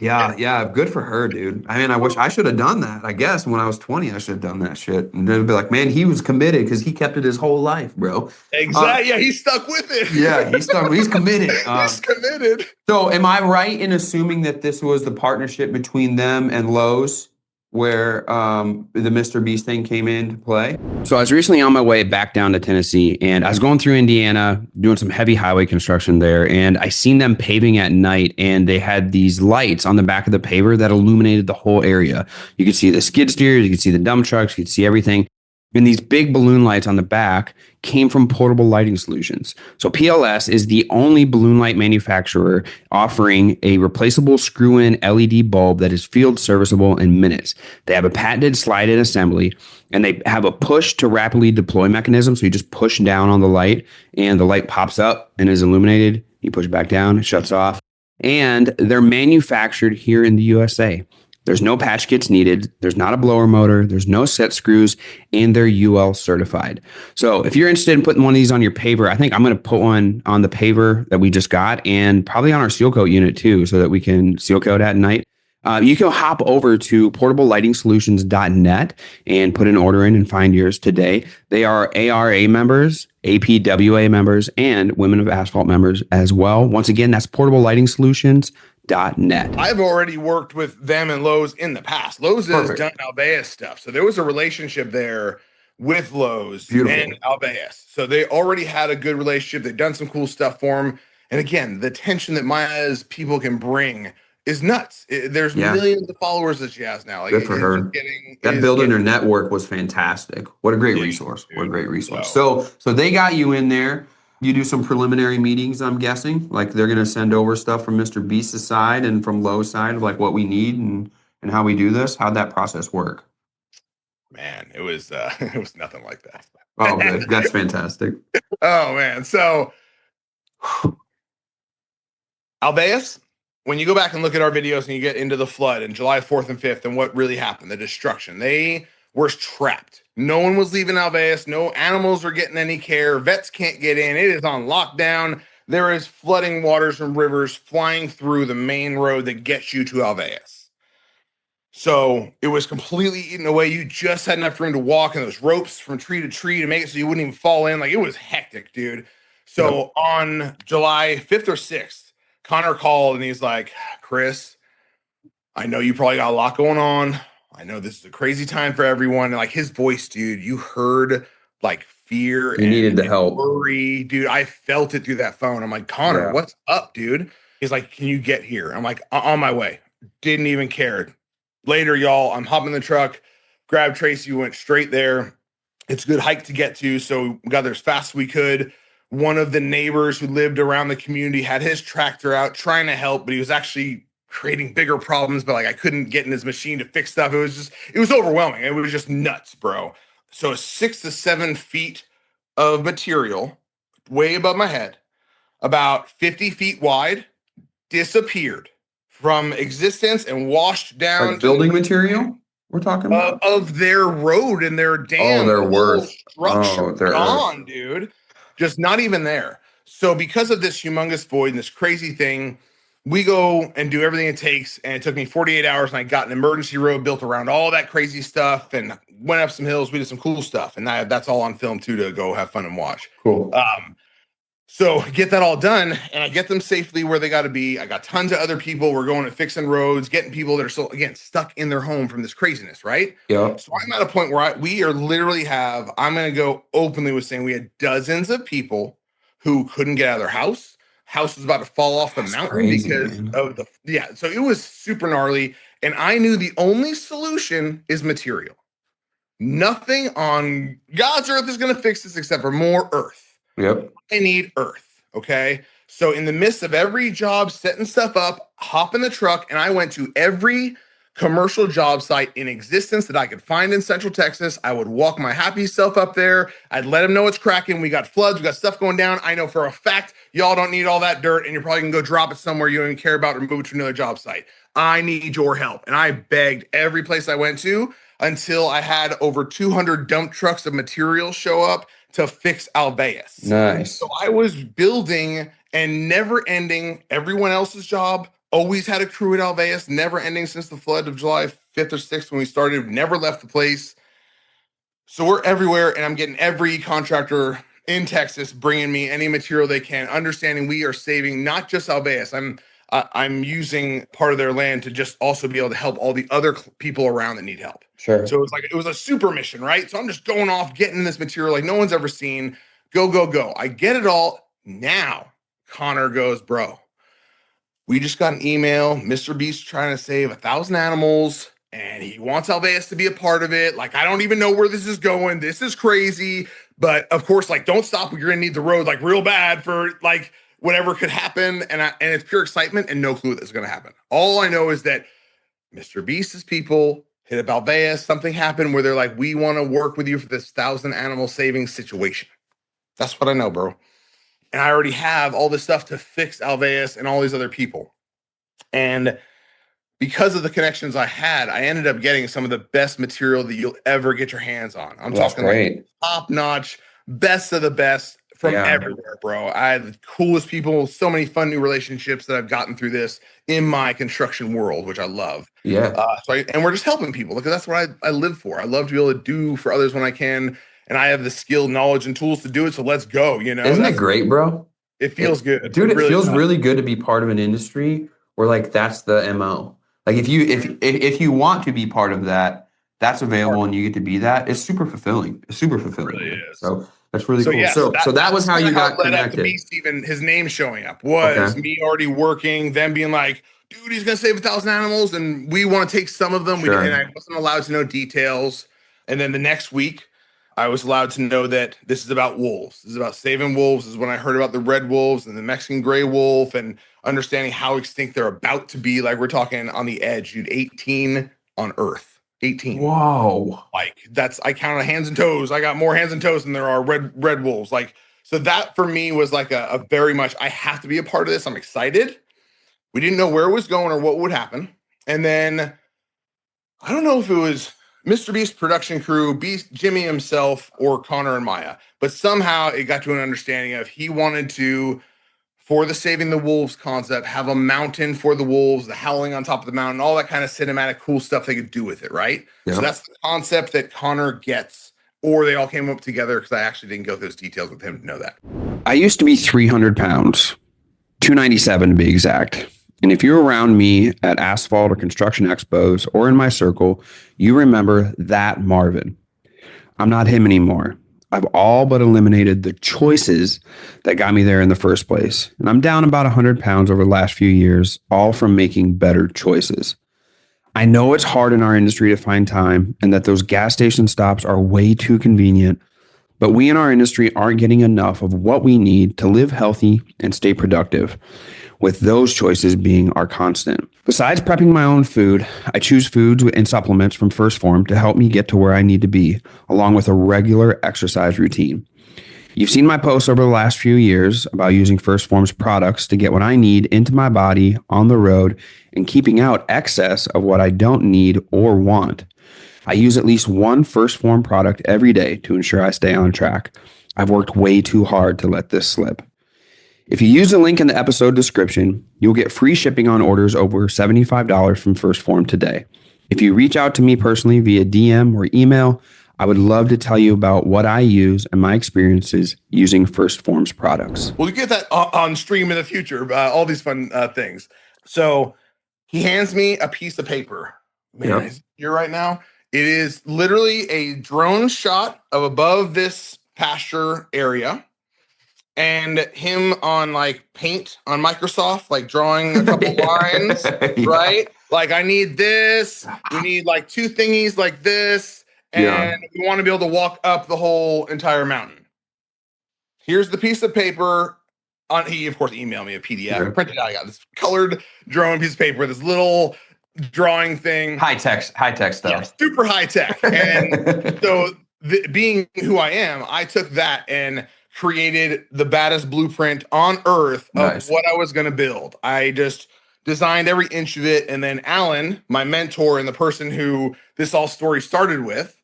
Yeah. Good for her, dude. I mean, I wish I should have done that. I guess when I was 20, I should have done that shit. And they'd be like, man, he was committed because he kept it his whole life, bro. Exactly. Yeah, he stuck with it. Yeah, he's committed. He's committed. So am I right in assuming that this was the partnership between them and Lowe's where the Mr. Beast thing came into play? So I was recently on my way back down to Tennessee, and I was going through Indiana doing some heavy highway construction there, and I seen them paving at night, and they had these lights on the back of the paver that illuminated the whole area. You could see the skid steers, you could see the dump trucks, you could see everything. And these big balloon lights on the back came from Portable Lighting Solutions. So PLS is the only balloon light manufacturer offering a replaceable screw-in LED bulb that is field serviceable in minutes. They have a patented slide-in assembly, and they have a push to rapidly deploy mechanism. So you just push down on the light and the light pops up and is illuminated. You push back down, it shuts off. And they're manufactured here in the USA. There's no patch kits needed. There's not a blower motor. There's no set screws, and they're UL certified. So if you're interested in putting one of these on your paver, I think I'm going to put one on the paver that we just got, and probably on our seal coat unit too, so that we can seal coat at night. You can hop over to portablelightingsolutions.net and put an order in and find yours today. They are ARA members, APWA members, and Women of Asphalt members as well. Once again, that's portablelightingsolutions.net. I've already worked with them and Lowe's in the past. Lowe's has done Alveus stuff. So there was a relationship there with Lowe's and Alveus. So they already had a good relationship. They've done some cool stuff for them. And again, the attention that Maya's people can bring is nuts. There's millions of followers that she has now. Like, good for her. That building her network was fantastic. What a great resource. Dude. What a great resource. So they got you in there. You do some preliminary meetings, I'm guessing. Like they're going to send over stuff from Mr. Beast's side and from Lowe's side of like what we need and how we do this. How'd that process work? Man, it was it was nothing like that. Oh, good. That's fantastic. Oh man. So Alveus, when you go back and look at our videos and you get into the flood and July 4th and 5th and what really happened, the destruction, they were trapped. No one was leaving Alveus. No animals are getting any care. Vets can't get in. It is on lockdown. There is flooding waters from rivers flying through the main road that gets you to Alveus. So it was completely eaten away. You just had enough room to walk, and those ropes from tree to tree to make it so you wouldn't even fall in. Like, it was hectic, dude. So on July 5th or 6th, Connor called and he's like, Chris, I know you probably got a lot going on. I know this is a crazy time for everyone. And like, his voice, dude, you heard like fear You needed the help. worry, dude. I felt it through that phone. I'm like, Connor, what's up, dude? He's like, can you get here? I'm like, on my way. Didn't even care. Later, y'all, I'm hopping in the truck, grabbed Tracy, went straight there. It's a good hike to get to, so we got there as fast as we could. One of the neighbors who lived around the community had his tractor out trying to help, but he was actually creating bigger problems. But like, I couldn't get in his machine to fix stuff. It was overwhelming. It was just nuts, bro. So 6 to 7 feet of material way above my head, about 50 feet wide, disappeared from existence and washed down. Like building material we're talking about? Of their road and their dam. Oh, their worth. Structure Their gone, earth. dude. Just not even there. So because of this humongous void and this crazy thing, we go and do everything it takes. And it took me 48 hours, and I got an emergency road built around all that crazy stuff and went up some hills. We did some cool stuff. And that's all on film too, to go have fun and watch. Cool. So get that all done, and I get them safely where they got to be. I got tons of other people. We're going and fixing roads, getting people that are still, again, stuck in their home from this craziness, right? Yeah. So I'm at a point where we are literally I'm going to go openly with saying we had dozens of people who couldn't get out of their house. House was about to fall off the mountain crazy, because man. of so it was super gnarly. And I knew the only solution is material. Nothing on God's earth is going to fix this except for more earth. Yep. I need earth. Okay. So in the midst of every job, setting stuff up, hop in the truck, and I went to every commercial job site in existence that I could find in Central Texas. I would walk my happy self up there. I'd let them know it's cracking. We got floods. We got stuff going down. I know for a fact y'all don't need all that dirt, and you're probably going to go drop it somewhere you don't even care about or move it to another job site. I need your help. And I begged every place I went to until I had over 200 dump trucks of material show up to fix Alveus. Nice. So I was building and never ending everyone else's job. Always had a crew at Alveus, never ending since the flood of July 5th or 6th when we started, never left the place. So we're everywhere, and I'm getting every contractor in Texas bringing me any material they can, understanding we are saving not just Alveus. I'm using part of their land to just also be able to help all the other people around that need help. Sure. So it was a super mission, right? So I'm just going off, getting this material like no one's ever seen. Go, go, go. I get it all. Now, Connor goes, bro, we just got an email. Mr. Beast trying to save 1,000 animals, and he wants Alveus to be a part of it. Like, I don't even know where this is going. This is crazy. But of course, like, don't stop. You're going to need the road like real bad for like whatever could happen. And it's pure excitement and no clue that's going to happen. All I know is that Mr. Beast's people hit up Alveus. Something happened where they're like, we want to work with you for this 1,000 animal saving situation. That's what I know, bro. And I already have all this stuff to fix Alveus and all these other people. And because of the connections I had, I ended up getting some of the best material that you'll ever get your hands on. I'm talking like top-notch, best of the best from everywhere, bro. I had the coolest people, so many fun new relationships that I've gotten through this in my construction world, which I love. Yeah. And we're just helping people because that's what I live for. I love to be able to do for others when I can. And I have the skill, knowledge, and tools to do it. So let's go. You know, isn't it great, bro? It feels good, dude. It really feels really good to be part of an industry where like that's the MO. Like if you want to be part of that, that's available and you get to be that. It's super fulfilling. It's super fulfilling. It really is. So that's really cool. Yeah, so that was how you got connected. To me, Steven, his name showing up was me already working, them being like, dude, he's gonna save 1,000 animals, and we want to take some of them. Sure. And I wasn't allowed to know details. And then the next week, I was allowed to know that this is about wolves. This is about saving wolves. This is when I heard about the red wolves and the Mexican gray wolf and understanding how extinct they're about to be. Like we're talking on the edge, dude, 18 on Earth. 18. Whoa. Like I counted hands and toes. I got more hands and toes than there are red wolves. Like, so that for me was like a very much, I have to be a part of this. I'm excited. We didn't know where it was going or what would happen. And then I don't know if it was Mr. Beast production crew, Beast, Jimmy himself, or Connor and Maya. But somehow it got to an understanding of he wanted to for the Saving the Wolves concept, have a mountain for the wolves, the howling on top of the mountain, all that kind of cinematic cool stuff they could do with it, right? Yep. So that's the concept that Connor gets, or they all came up together, because I actually didn't go through those details with him to know that. I used to be 300 pounds, 297 to be exact. And if you're around me at asphalt or construction expos or in my circle, you remember that Marvin. I'm not him anymore. I've all but eliminated the choices that got me there in the first place. And I'm down about 100 pounds over the last few years, all from making better choices. I know it's hard in our industry to find time and that those gas station stops are way too convenient, but we in our industry aren't getting enough of what we need to live healthy and stay productive, with those choices being our constant. Besides prepping my own food, I choose foods and supplements from First Form to help me get to where I need to be, along with a regular exercise routine. You've seen my posts over the last few years about using First Form's products to get what I need into my body on the road and keeping out excess of what I don't need or want. I use at least one First Form product every day to ensure I stay on track. I've worked way too hard to let this slip. If you use the link in the episode description, you'll get free shipping on orders over $75 from First Form today. If you reach out to me personally via DM or email, I would love to tell you about what I use and my experiences using First Form's products. We'll get that on stream in the future, all these fun things. So he hands me a piece of paper. Man, It's here right now. It is literally a drone shot of above this pasture area. And him on like paint on Microsoft, like drawing a couple lines, right? Like, I need this. We need like two thingies like this. And we want to be able to walk up the whole entire mountain. Here's the piece of paper. He, of course, emailed me a PDF. I printed it out. I got this colored drawing piece of paper with this little drawing thing. High tech stuff. Yeah, super high tech. And so being who I am, I took that and created the baddest blueprint on earth of what I was going to build. I just designed every inch of it. And then Alan, my mentor and the person who this all story started with,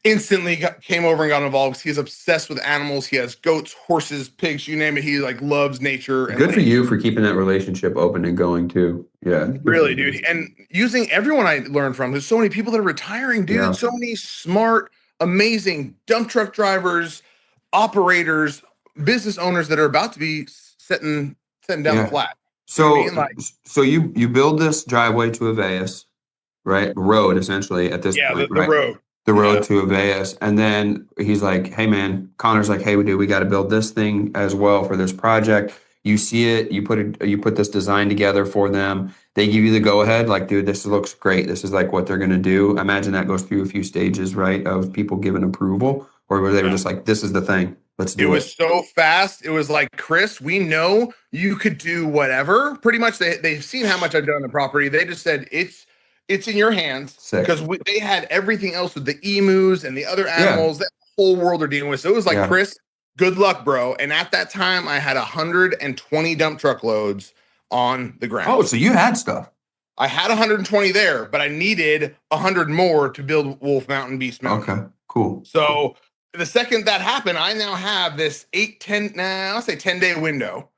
instantly came over and got involved because he's obsessed with animals. He has goats, horses, pigs, you name it. He like loves nature. And good for you for keeping that relationship open and going too. Yeah. Really, dude. And using everyone I learned from. There's so many people that are retiring, dude. So many smart, amazing dump truck drivers, operators, business owners that are about to be setting down the flat. So, you know what I mean? So you build this driveway to Aveus, right? Road essentially at this point, the road. The road to Aveus. And then he's like, hey man, Connor's like, hey, we got to build this thing as well for this project. You see it, you put this design together for them. They give you the go ahead, like, dude, this looks great. This is like what they're going to do. Imagine that goes through a few stages, right? Of people giving approval, or where they were just like, this is the thing. Let's do it. It was so fast. It was like, Chris, we know you could do whatever. Pretty much they've seen how much I've done on the property. They just said, it's in your hands, because they had everything else with the emus and the other animals that whole world are dealing with. So it was like, Chris, good luck, bro. And at that time, I had 120 dump truck loads on the ground. Oh, so you had stuff. I had 120 there, but I needed 100 more to build Wolf Mountain Beast Mountain. Okay, cool. So the second that happened, I now have this 10-day window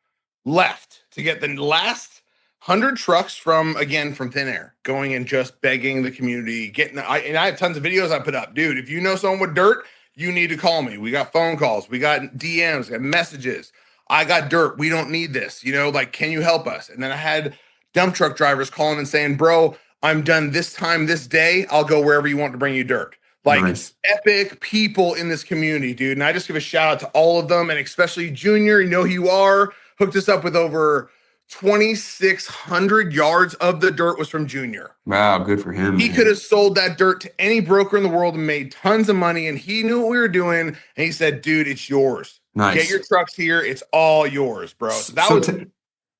left to get the last 100 trucks from thin air, going and just begging the community, and I have tons of videos I put up. Dude, if you know someone with dirt, you need to call me. We got phone calls, we got DMs, we got messages. I got dirt. We don't need this. Like, can you help us? And then I had dump truck drivers calling and saying, bro, I'm done this time, this day. I'll go wherever you want to bring you dirt. Like, epic people in this community, dude. And I just give a shout out to all of them, and especially Junior. You know who you are. Hooked us up with over 2,600 yards of the dirt was from Junior. Wow, good for him. He could have sold that dirt to any broker in the world and made tons of money, and he knew what we were doing, and he said, dude, it's yours. Nice. Get your trucks here. It's all yours, bro. So that was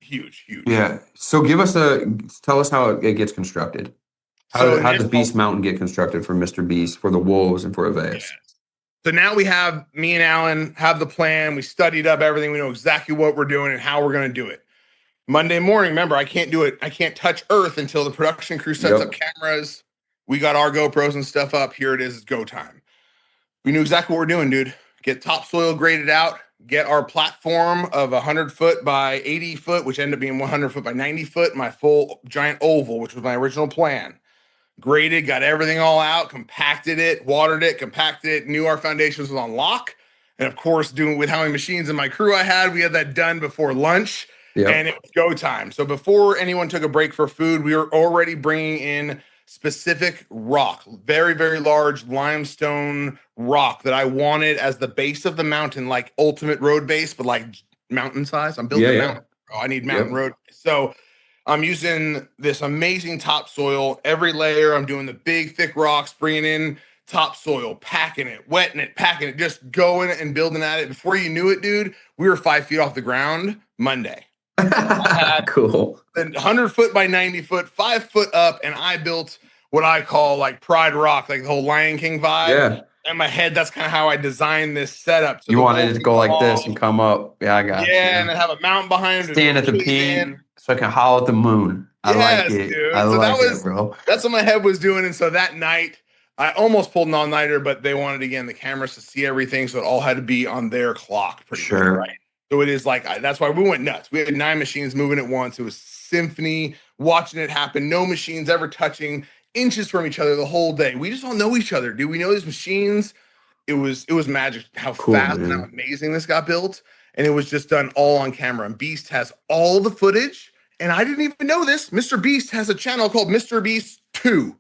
huge. Yeah. So tell us how it gets constructed. How did the Beast Mountain get constructed for Mr. Beast, for the Wolves, and for Aveus? Yeah. So now me and Alan have the plan. We studied up everything. We know exactly what we're doing and how we're going to do it. Monday morning, remember, I can't do it. I can't touch earth until the production crew sets up cameras. We got our GoPros and stuff up. Here it is. It's go time. We knew exactly what we're doing, dude. Get topsoil graded out, get our platform of 100 foot by 80 foot, which ended up being 100 foot by 90 foot, my full giant oval, which was my original plan. Graded, got everything all out, compacted it, watered it, compacted it, knew our foundations was on lock. And of course, doing with how many machines in my crew I had, we had that done before lunch. Yep. And it was go time. So before anyone took a break for food, we were already bringing in specific rock, very, very large limestone rock that I wanted as the base of the mountain, like ultimate road base, but like mountain size. I'm building a mountain. Oh, I need mountain road. So I'm using this amazing topsoil. Every layer, I'm doing the big, thick rocks, bringing in topsoil, packing it, wetting it, packing it, just going and building at it. Before you knew it, dude, we were 5 feet off the ground Monday. Cool. 100 foot by 90 foot, 5 foot up, and I built what I call like Pride Rock, like the whole Lion King vibe. Yeah. In my head, that's kind of how I designed this setup. So you wanted it to go like this and come up. Yeah, I got you. Yeah, and then have a mountain behind it. Stand at the peak so I can holler at the moon. I like it. Dude. I so like it, bro. That's what my head was doing. And so that night, I almost pulled an all-nighter, but they wanted, again, the cameras to see everything, so it all had to be on their clock pretty much, right? So it is like, that's why we went nuts. We had 9 machines moving at once. It was symphony, watching it happen. No machines ever touching inches from each other the whole day. We just all know each other, dude. We know these machines. It was magic how fast and how amazing this got built. And it was just done all on camera. And Beast has all the footage. And I didn't even know this. Mr. Beast has a channel called Mr. Beast 2.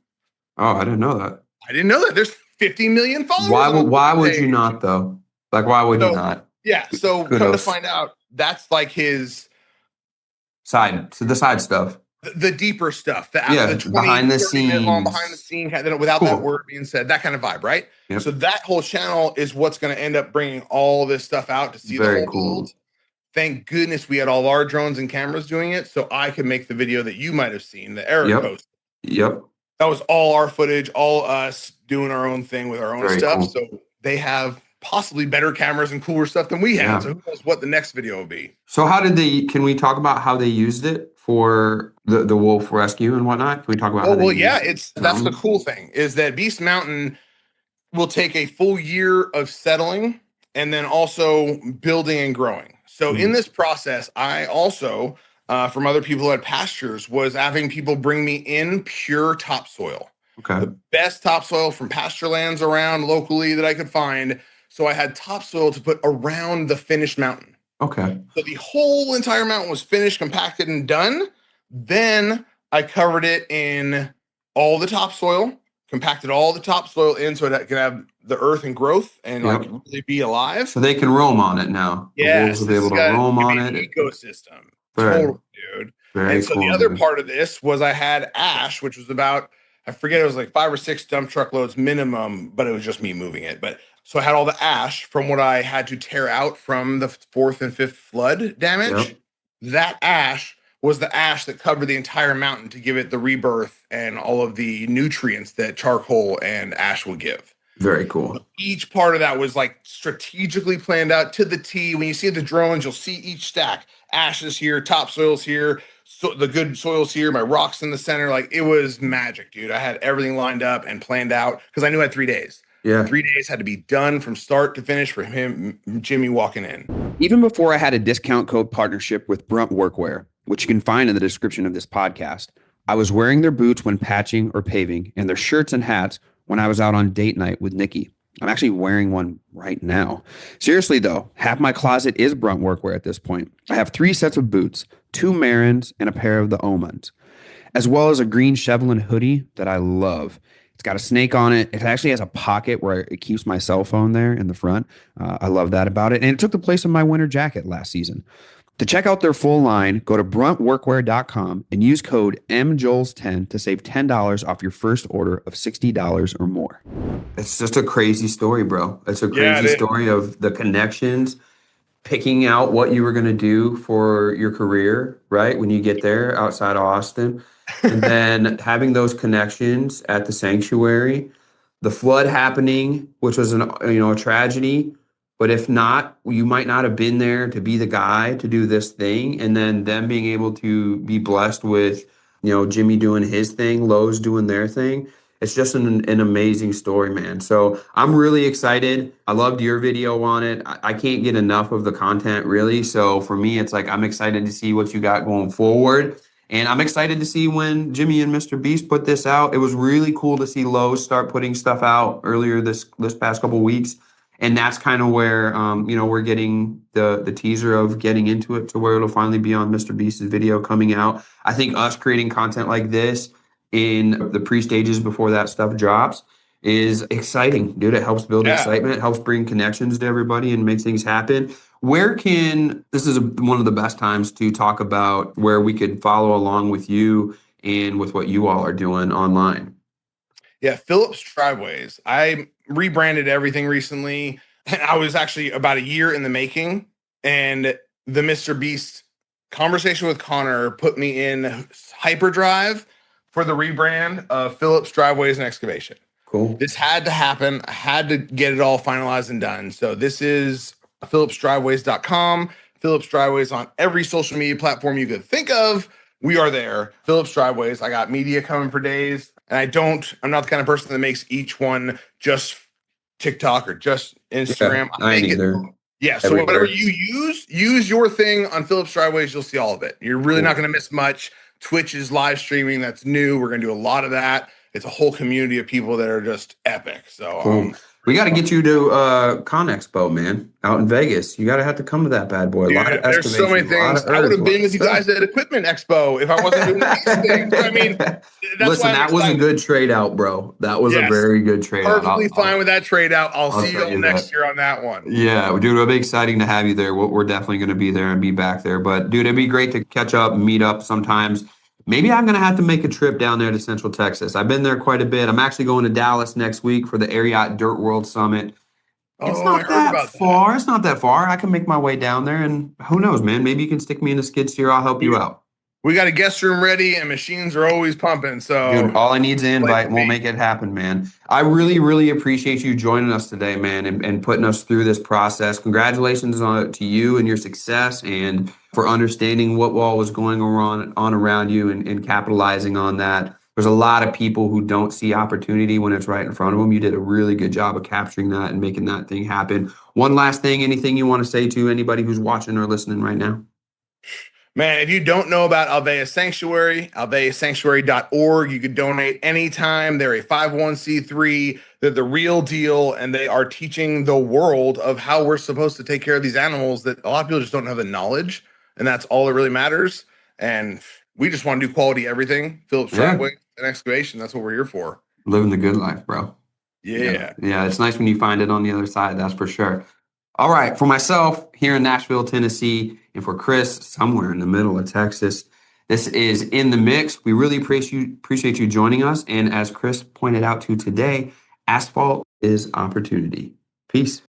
Oh, I didn't know that. I didn't know that. There's 50 million followers. Why would you not, though? Like, why would you not? Yeah. So come to find out, that's like his side. So the side stuff. The deeper stuff. The 20, behind the scenes. Behind the scene, without that word being said, that kind of vibe, right? Yep. So that whole channel is what's going to end up bringing all this stuff out to see the whole build. Thank goodness we had all our drones and cameras doing it, so I could make the video that you might have seen, that Eric posted. Yep. That was all our footage, all us doing our own thing with our own stuff. Cool. So they have possibly better cameras and cooler stuff than we have. Yeah. So who knows what the next video will be. So how did can we talk about how they used it for the wolf rescue and whatnot? Can we talk about that's the cool thing, is that Beast Mountain will take a full year of settling and then also building and growing. So in this process, I also, from other people who had pastures, was having people bring me in pure topsoil. Okay. The best topsoil from pasture lands around locally that I could find. So I had topsoil to put around the finished mountain. Okay. So the whole entire mountain was finished, compacted, and done. Then I covered it in all the topsoil, compacted all the topsoil in so it can have the earth and growth and like really be alive. So they can roam on it now. Yes. Will be able to roam on it. Ecosystem. Totally, dude. And so the other part of this was I had ash, which was about, I forget, it was like 5 or 6 dump truck loads minimum, but it was just me moving it. But so I had all the ash from what I had to tear out from the 4th and 5th flood damage. Yep. That ash was the ash that covered the entire mountain to give it the rebirth and all of the nutrients that charcoal and ash will give. Very cool. So each part of that was like strategically planned out to the T. When you see the drones, you'll see each stack. Ash is here, topsoil's here, so the good soil's here, my rocks in the center. Like, it was magic, dude. I had everything lined up and planned out because I knew I had 3 days. Yeah. 3 days had to be done from start to finish for him, Jimmy, walking in. Even before I had a discount code partnership with Brunt Workwear, which you can find in the description of this podcast, I was wearing their boots when patching or paving and their shirts and hats when I was out on date night with Nikki. I'm actually wearing one right now. Seriously though, half my closet is Brunt Workwear at this point. I have 3 sets of boots, 2 Marins, and a pair of the Omans, as well as a green Chevlin hoodie that I love. It's got a snake on it. It actually has a pocket where it keeps my cell phone there in the front. I love that about it. And it took the place of my winter jacket last season. To check out their full line, go to bruntworkwear.com and use code MJoles10 to save $10 off your first order of $60 or more. It's just a crazy story, bro. It's a crazy story of the connections, picking out what you were going to do for your career, right? When you get there outside of Austin, and then having those connections at the sanctuary, the flood happening, which was a tragedy. But if not, you might not have been there to be the guy to do this thing. And then them being able to be blessed with, Jimmy doing his thing, Lowe's doing their thing. It's just an amazing story, man. So I'm really excited. I loved your video on it. I can't get enough of the content, really. So for me, it's like I'm excited to see what you got going forward. And I'm excited to see when Jimmy and Mr. Beast put this out. It was really cool to see Lowe's start putting stuff out earlier this past couple weeks. And that's kind of where we're getting the teaser of getting into it to where it'll finally be on Mr. Beast's video coming out. I think us creating content like this in the pre-stages before that stuff drops is exciting, dude. It helps build excitement, it helps bring connections to everybody and make things happen. This is one of the best times to talk about where we could follow along with you and with what you all are doing online. Yeah, Phillips Driveways. I rebranded everything recently. And I was actually about a year in the making. And the Mr. Beast conversation with Connor put me in hyperdrive for the rebrand of Phillips Driveways and Excavation. Cool. This had to happen. I had to get it all finalized and done. So this is phillipsdriveways.com. Phillips Driveways on every social media platform you could think of. We are there. Phillips Driveways. I got media coming for days. And I'm not the kind of person that makes each one just TikTok or just Instagram. Yeah, I ain't either. Yeah, so whatever you use your thing on Phillips Driveways, you'll see all of it. You're really not going to miss much. Twitch is live streaming. That's new. We're going to do a lot of that. It's a whole community of people that are just epic. So we got to get you to Con Expo, man, out in Vegas. You got to have to come to that bad boy. Dude, there's so many things. I would have been with you guys at Equipment Expo if I wasn't doing these things. I mean, listen, that was a good trade out, bro. That was a very good trade out. Perfectly fine with that trade out. I'll see you all next year on that one. Yeah, dude, it'll be exciting to have you there. We're definitely going to be there and be back there. But dude, it'd be great to catch up and meet up sometimes. Maybe I'm going to have to make a trip down there to Central Texas. I've been there quite a bit. I'm actually going to Dallas next week for the Ariat Dirt World Summit. It's not that far. It's not that far. I can make my way down there, and who knows, man? Maybe you can stick me in a skid steer. I'll help you out. We got a guest room ready, and machines are always pumping. So, dude, all I need is an invite, and we'll make it happen, man. I really, really appreciate you joining us today, man, and putting us through this process. Congratulations to you and your success, and for understanding what all was going on around you and capitalizing on that. There's a lot of people who don't see opportunity when it's right in front of them. You did a really good job of capturing that and making that thing happen. One last thing, anything you want to say to anybody who's watching or listening right now? Man, if you don't know about Alvea Sanctuary, alveasanctuary.org, you can donate anytime. They're a 501c3. They're the real deal, and they are teaching the world of how we're supposed to take care of these animals that a lot of people just don't have the knowledge, and that's all that really matters. And we just want to do quality everything. Phillips Driveway and Excavation, that's what we're here for. Living the good life, bro. Yeah, it's nice when you find it on the other side, that's for sure. All right, for myself here in Nashville, Tennessee, and for Chris somewhere in the middle of Texas, this is In the Mix. We really appreciate you joining us. And as Chris pointed out to today, asphalt is opportunity. Peace.